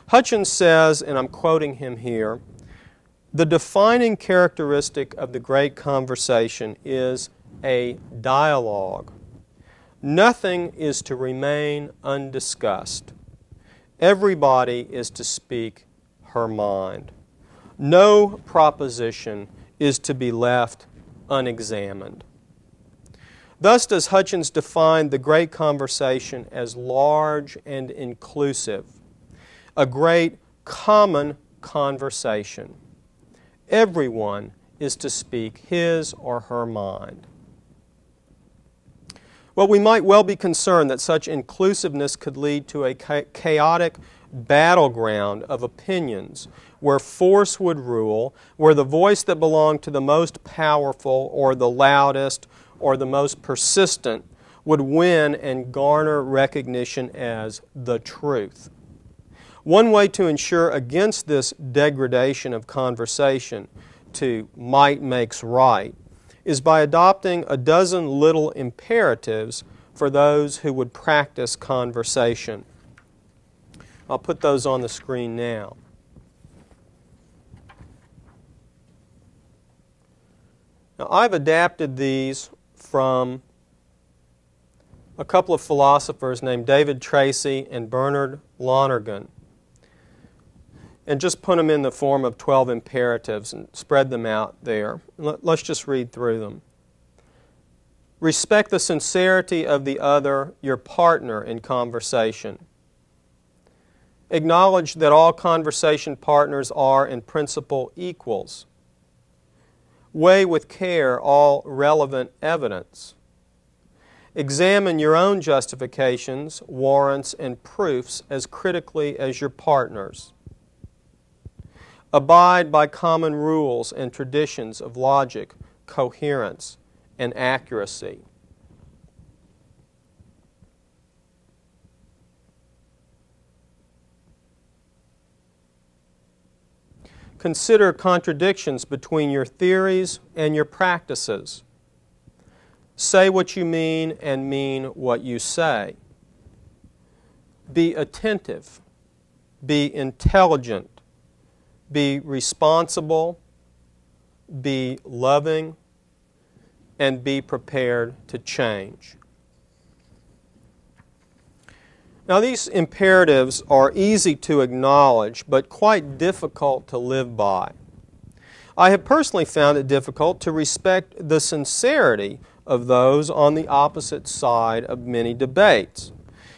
Hutchins says, and I'm quoting him here, "The defining characteristic of the great conversation is a dialogue. Nothing is to remain undiscussed. Everybody is to speak her mind. No proposition is to be left unexamined." Thus does Hutchins define the great conversation as large and inclusive, a great common conversation. Everyone is to speak his or her mind. Well, we might well be concerned that such inclusiveness could lead to a chaotic battleground of opinions where force would rule, where the voice that belonged to the most powerful or the loudest or the most persistent would win and garner recognition as the truth. One way to ensure against this degradation of conversation to might makes right is by adopting a dozen little imperatives for those who would practice conversation. I'll put those on the screen now. Now, I've adapted these from a couple of philosophers named David Tracy and Bernard Lonergan, and just put them in the form of 12 imperatives and spread them out there. Let's just read through them. Respect the sincerity of the other, your partner in conversation. Acknowledge that all conversation partners are, in principle, equals. Weigh with care all relevant evidence. Examine your own justifications, warrants, and proofs as critically as your partner's. Abide by common rules and traditions of logic, coherence, and accuracy. Consider contradictions between your theories and your practices. Say what you mean and mean what you say. Be attentive. Be intelligent. Be responsible. Be loving. And be prepared to change. Now, these imperatives are easy to acknowledge, but quite difficult to live by. I have personally found it difficult to respect the sincerity of those on the opposite side of many debates.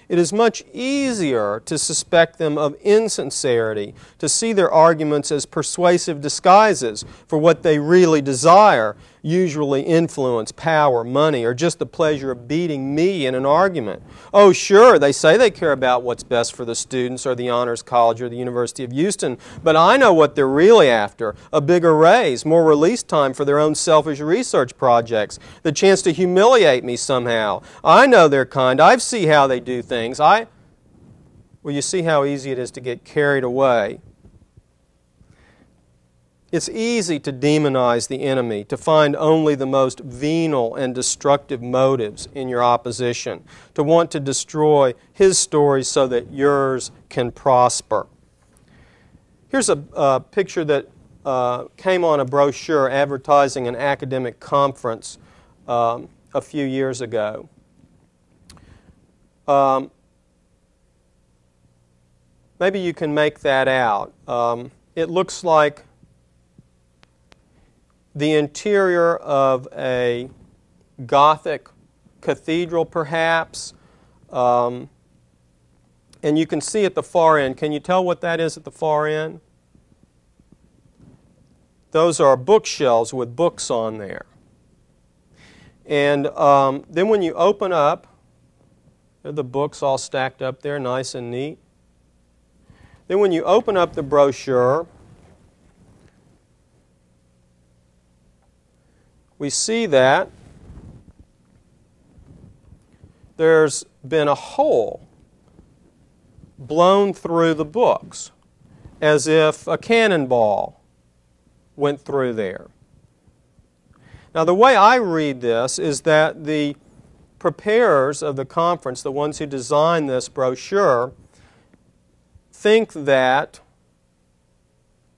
It is much easier to suspect them of insincerity, to see their arguments as persuasive disguises for what they really desire, usually influence, power, money, or just the pleasure of beating me in an argument. Oh, sure, they say they care about what's best for the students or the Honors College or the University of Houston, but I know what they're really after: a bigger raise, more release time for their own selfish research projects, the chance to humiliate me somehow. I know their kind. I see how they do things. Well, you see how easy it is to get carried away. It's easy to demonize the enemy, to find only the most venal and destructive motives in your opposition, to want to destroy his story so that yours can prosper. Here's a picture that came on a brochure advertising an academic conference a few years ago. Maybe you can make that out. It looks like the interior of a Gothic cathedral, perhaps. And you can see at the far end. Can you tell what that is at the far end? Those are bookshelves with books on there. And then when you open up, there are the books all stacked up there, nice and neat. Then when you open up the brochure, we see that there's been a hole blown through the books, as if a cannonball went through there. Now, the way I read this is that the preparers of the conference, the ones who designed this brochure, think that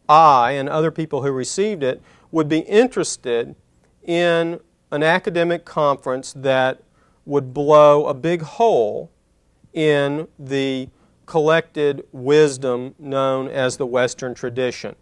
I and other people who received it would be interested in an academic conference that would blow a big hole in the collected wisdom known as the Western tradition.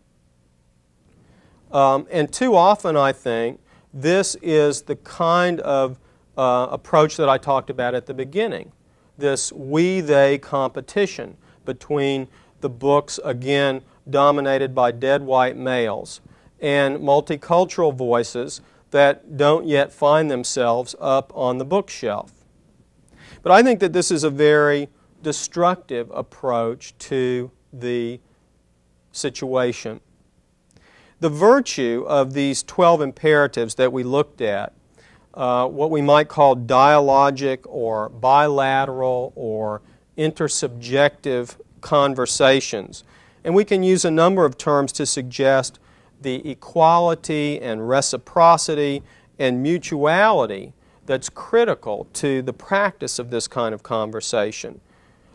And too often, I think, this is the kind of approach that I talked about at the beginning, this we-they competition between the books, again, dominated by dead white males, and multicultural voices that don't yet find themselves up on the bookshelf. But I think that this is a very destructive approach to the situation. The virtue of these 12 imperatives that we looked at, what we might call dialogic or bilateral or intersubjective conversations, and we can use a number of terms to suggest the equality and reciprocity and mutuality that's critical to the practice of this kind of conversation.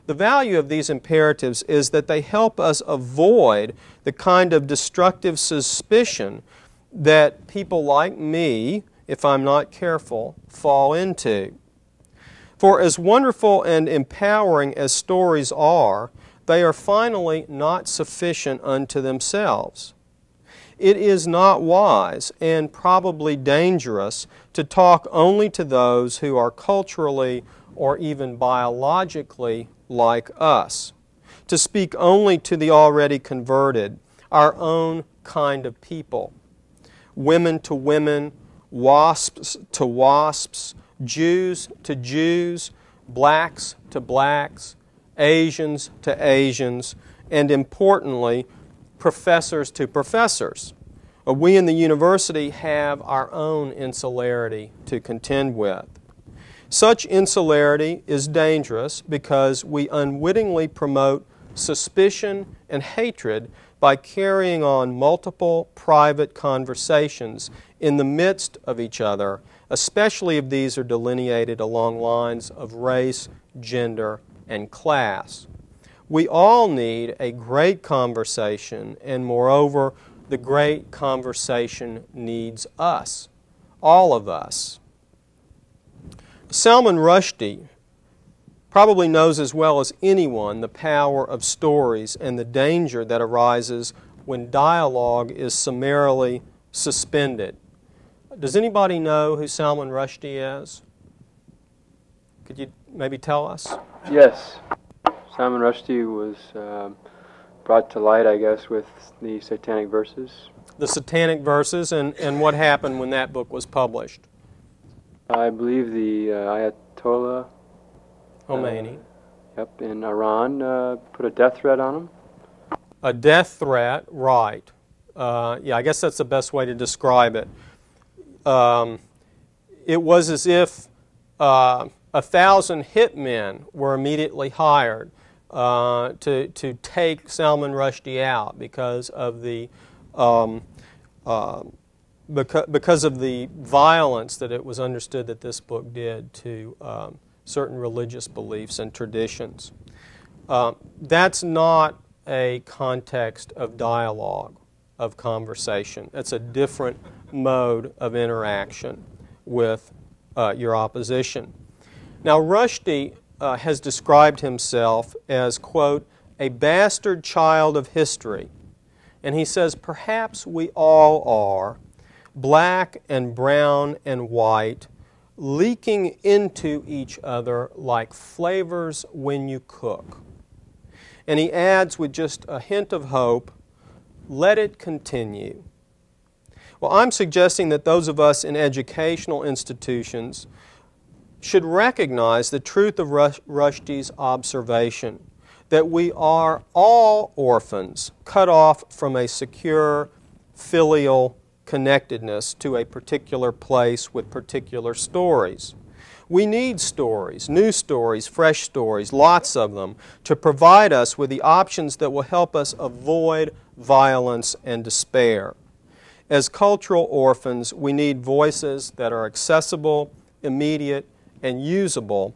The value of these imperatives is that they help us avoid the kind of destructive suspicion that people like me, if I'm not careful, fall into. For as wonderful and empowering as stories are, they are finally not sufficient unto themselves. It is not wise and probably dangerous to talk only to those who are culturally or even biologically like us, to speak only to the already converted, our own kind of people, women to women, wasps to wasps, Jews to Jews, blacks to blacks, Asians to Asians, and importantly, professors to professors. We in the university have our own insularity to contend with. Such insularity is dangerous because we unwittingly promote suspicion and hatred by carrying on multiple private conversations in the midst of each other especially if these are delineated along lines of race, gender, and class. We all need a great conversation, and moreover, the great conversation needs us, all of us. Salman Rushdie probably knows as well as anyone the power of stories and the danger that arises when dialogue is summarily suspended. Does anybody know who Salman Rushdie is? Could you maybe tell us? Yes. Salman Rushdie was brought to light, I guess, with the Satanic Verses. The Satanic Verses, and what happened when that book was published? I believe the Ayatollah Khomeini. In Iran put a death threat on him. A death threat, right. Yeah, I guess that's the best way to describe it. It was as if 1,000 hitmen were immediately hired to take Salman Rushdie out because of the violence that it was understood that this book did to certain religious beliefs and traditions. That's not a context of dialogue, of conversation. It's a different mode of interaction with your opposition. Now, Rushdie has described himself as, quote, a bastard child of history. And he says, perhaps we all are, black and brown and white, leaking into each other like flavors when you cook. And he adds with just a hint of hope, let it continue. Well, I'm suggesting that those of us in educational institutions should recognize the truth of Rushdie's observation, that we are all orphans cut off from a secure filial connectedness to a particular place with particular stories. We need stories, new stories, fresh stories, lots of them, to provide us with the options that will help us avoid violence and despair. As cultural orphans, we need voices that are accessible, immediate, and usable,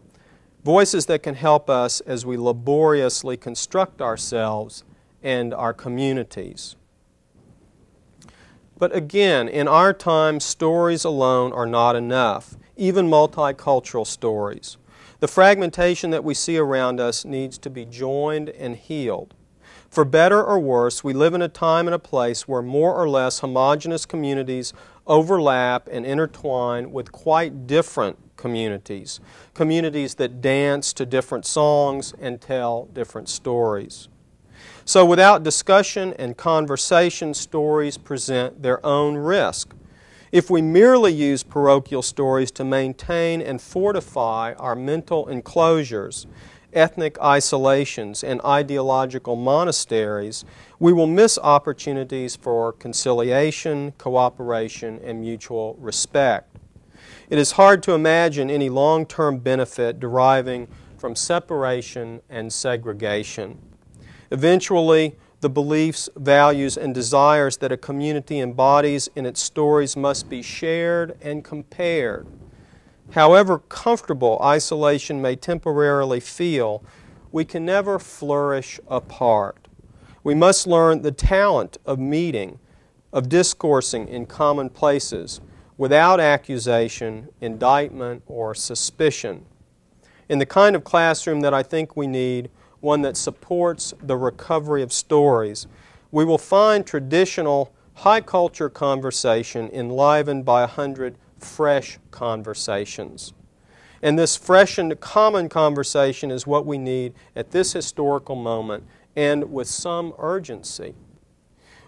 voices that can help us as we laboriously construct ourselves and our communities. But again, in our time, stories alone are not enough, even multicultural stories. The fragmentation that we see around us needs to be joined and healed. For better or worse, we live in a time and a place where more or less homogeneous communities overlap and intertwine with quite different communities, communities that dance to different songs and tell different stories. So without discussion and conversation, stories present their own risk. If we merely use parochial stories to maintain and fortify our mental enclosures, ethnic isolations, and ideological monasteries, we will miss opportunities for conciliation, cooperation, and mutual respect. It is hard to imagine any long-term benefit deriving from separation and segregation. Eventually, the beliefs, values, and desires that a community embodies in its stories must be shared and compared. However comfortable isolation may temporarily feel, we can never flourish apart. We must learn the talent of meeting, of discoursing in common places, without accusation, indictment, or suspicion. In the kind of classroom that I think we need, one that supports the recovery of stories, we will find traditional high culture conversation enlivened by 100 fresh conversations. And this fresh and common conversation is what we need at this historical moment, and with some urgency.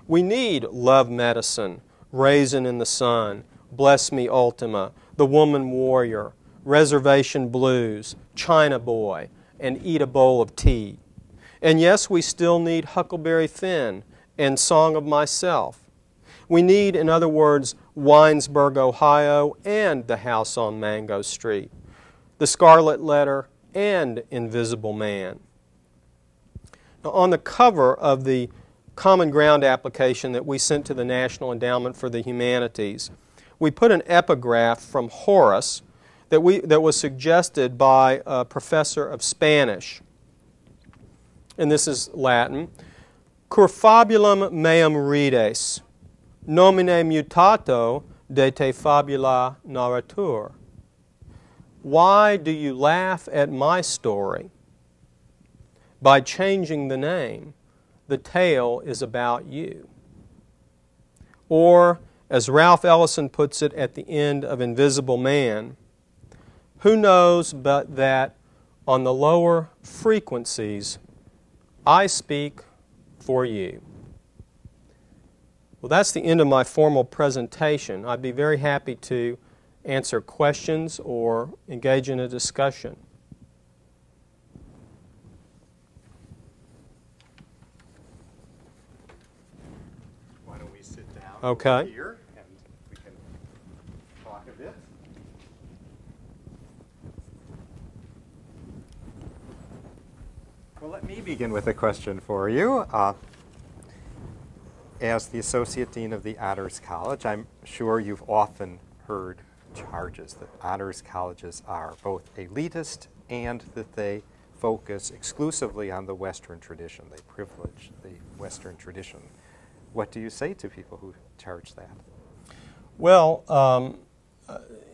We need Love Medicine, Raisin in the Sun, Bless Me Ultima, The Woman Warrior, Reservation Blues, China Boy, and Eat a Bowl of Tea. And yes, we still need Huckleberry Finn and Song of Myself. We need, in other words, Winesburg, Ohio, and The House on Mango Street, The Scarlet Letter, and Invisible Man. Now, on the cover of the Common Ground application that we sent to the National Endowment for the Humanities, we put an epigraph from Horace that was suggested by a professor of Spanish. And this is Latin. Cur fabulum meam rides, nomine mutato de te fabula narratur. Why do you laugh at my story? By changing the name, the tale is about you. Or, as Ralph Ellison puts it at the end of Invisible Man, who knows but that on the lower frequencies, I speak for you. Well, that's the end of my formal presentation. I'd be very happy to answer questions or engage in a discussion. Why don't we sit down Okay. here and we can talk a bit. Well, let me begin with a question for you. As the Associate Dean of the Honors College, I'm sure you've often heard charges that honors colleges are both elitist and that they focus exclusively on the Western tradition. They privilege the Western tradition. What do you say to people who charge that? Well,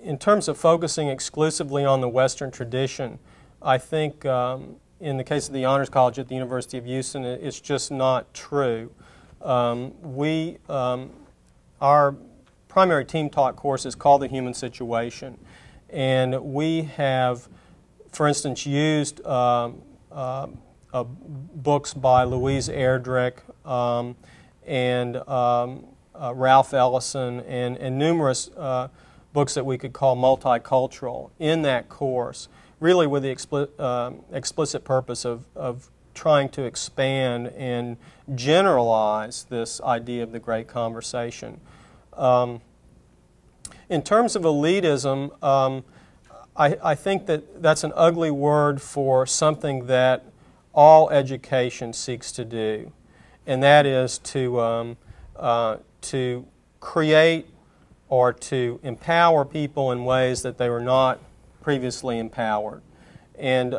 in terms of focusing exclusively on the Western tradition, I think in the case of the Honors College at the University of Houston, it's just not true. Our primary team taught course is called The Human Situation, and we have, for instance, used books by Louise Erdrich and Ralph Ellison and numerous books that we could call multicultural in that course, really with the explicit purpose of trying to expand and generalize this idea of the great conversation. In terms of elitism, I think that that's an ugly word for something that all education seeks to do, and that is to create or to empower people in ways that they were not previously empowered. And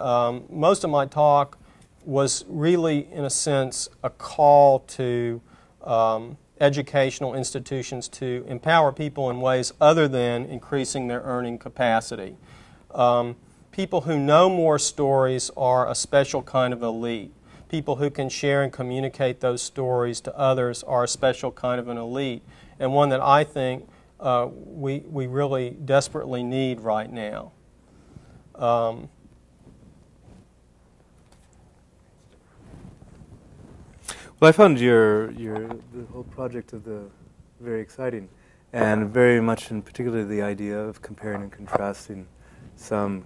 most of my talk was really, in a sense, a call to educational institutions to empower people in ways other than increasing their earning capacity. People who know more stories are a special kind of elite. People who can share and communicate those stories to others are a special kind of an elite, and one that I think we really desperately need right now. Well, I found the whole project of very exciting, and very much in particular the idea of comparing and contrasting some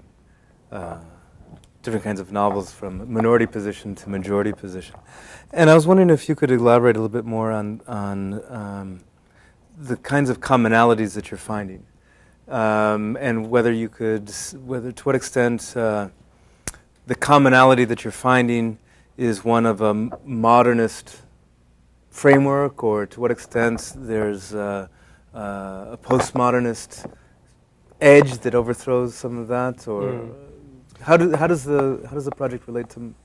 different kinds of novels from minority position to majority position. And I was wondering if you could elaborate a little bit more on the kinds of commonalities that you're finding, and whether to what extent the commonality that you're finding is one of a modernist framework, or to what extent there's a postmodernist edge that overthrows some of that, or how does the project relate to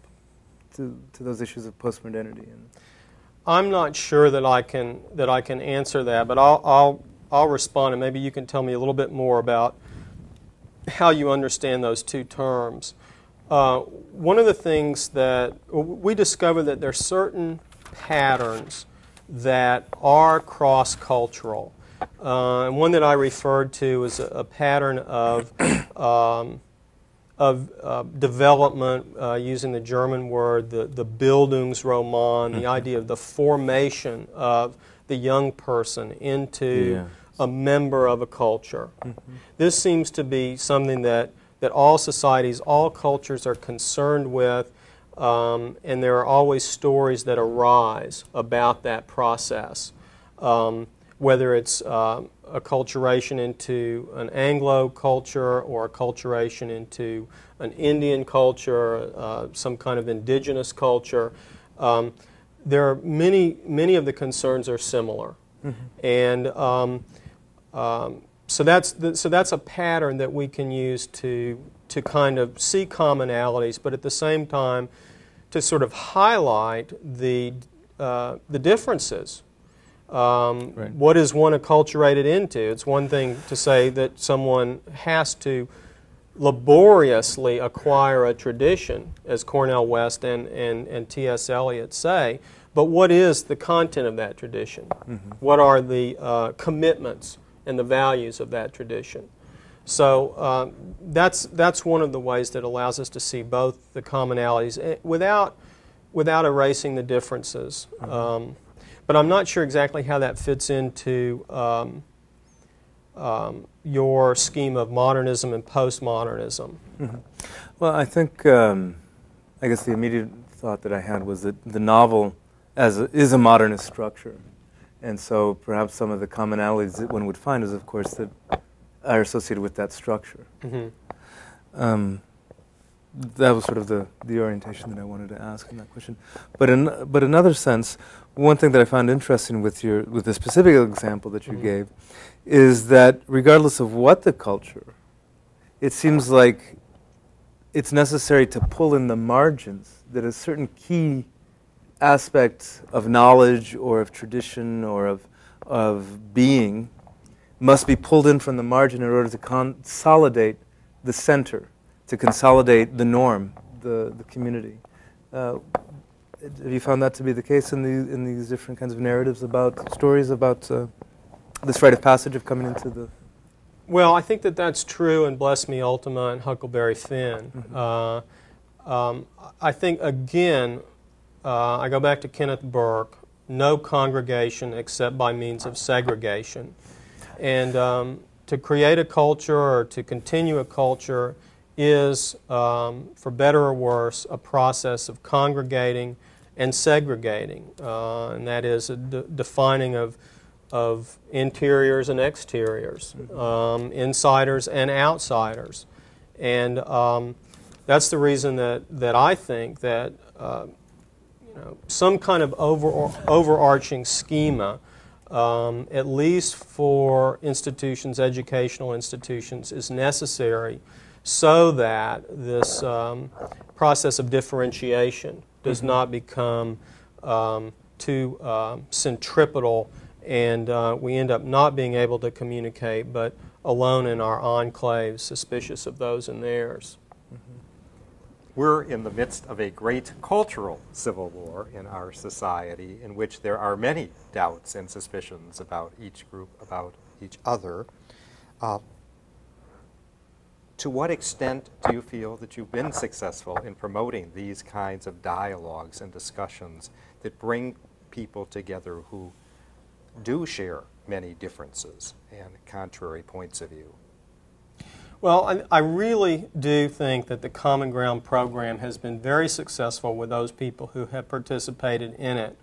those issues of postmodernity? I'm not sure that I can answer that, but I'll respond, and maybe you can tell me a little bit more about how you understand those two terms. One of the things that we discovered that there are certain patterns that are cross-cultural. And one that I referred to is a pattern of development, using the German word, the Bildungsroman, the idea of the formation of the young person into a member of a culture. This seems to be something that all societies, all cultures are concerned with, and there are always stories that arise about that process. Whether it's acculturation into an Anglo culture or acculturation into an Indian culture, some kind of indigenous culture, there are many of the concerns are similar. And So that's a pattern that we can use to kind of see commonalities, but at the same time to sort of highlight the differences. Right. What is one acculturated into? It's one thing to say that someone has to laboriously acquire a tradition, as Cornel West and T.S. Eliot say, but what is the content of that tradition? Mm-hmm. What are the commitments and the values of that tradition? So that's one of the ways that allows us to see both the commonalities without erasing the differences. Mm-hmm. But I'm not sure exactly how that fits into your scheme of modernism and postmodernism. Mm-hmm. Well, I think, I guess the immediate thought that I had was that the novel is a modernist structure. And so perhaps some of the commonalities that one would find is, of course, that are associated with that structure. Mm-hmm. That was sort of the orientation that I wanted to ask in that question. But in another sense, one thing that I found interesting with the specific example that you mm-hmm. gave is that regardless of what the culture, it seems like it's necessary to pull in the margins, that a certain key aspect of knowledge or of tradition or of being must be pulled in from the margin in order to consolidate the center, to consolidate the norm, the community. Have you found that to be the case in these different kinds of narratives about stories about this rite of passage of coming into the... Well, I think that's true in Bless Me Ultima and Huckleberry Finn. Mm-hmm. I think, again, I go back to Kenneth Burke, no congregation except by means of segregation. And to create a culture or to continue a culture is, for better or worse, a process of congregating and segregating. And that is a defining of interiors and exteriors, insiders and outsiders. And that's the reason that I think that some kind of overarching schema, at least for institutions, educational institutions, is necessary so that this process of differentiation does mm-hmm. not become too centripetal, and we end up not being able to communicate, but alone in our enclaves, suspicious of those in theirs. Mm-hmm. We're in the midst of a great cultural civil war in our society in which there are many doubts and suspicions about each group, about each other. To what extent do you feel that you've been successful in promoting these kinds of dialogues and discussions that bring people together who do share many differences and contrary points of view? Well, I really do think that the Common Ground program has been very successful with those people who have participated in it.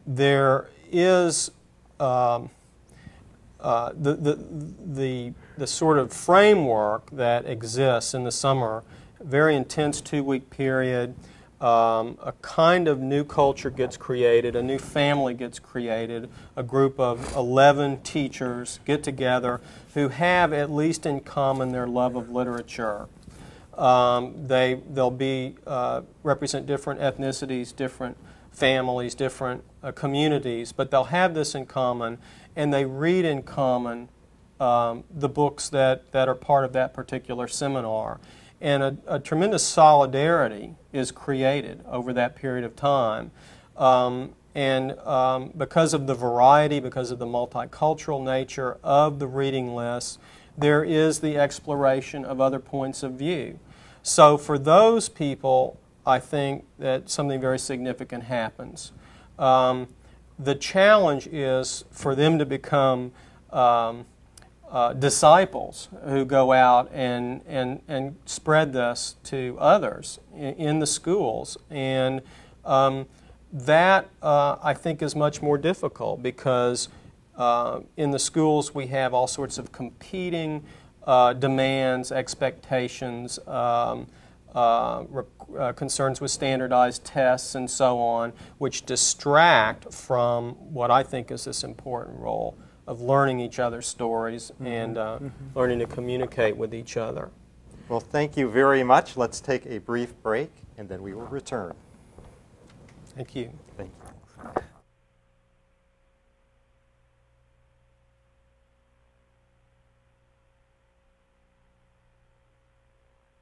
There is the sort of framework that exists in the summer, a very intense 2-week period. A kind of new culture gets created, a new family gets created, a group of 11 teachers get together who have at least in common their love of literature. They'll be represent different ethnicities, different families, different communities, but they'll have this in common, and they read in common the books that are part of that particular seminar. And a tremendous solidarity is created over that period of time. Because of the variety, because of the multicultural nature of the reading list, there is the exploration of other points of view. So for those people, I think that something very significant happens. The challenge is for them to become disciples who go out and spread this to others in the schools. And that, I think, is much more difficult because in the schools we have all sorts of competing demands, expectations, concerns with standardized tests and so on, which distract from what I think is this important role learning each other's stories and learning to communicate with each other. Well, thank you very much. Let's take a brief break, and then we will return. Thank you. Thank you.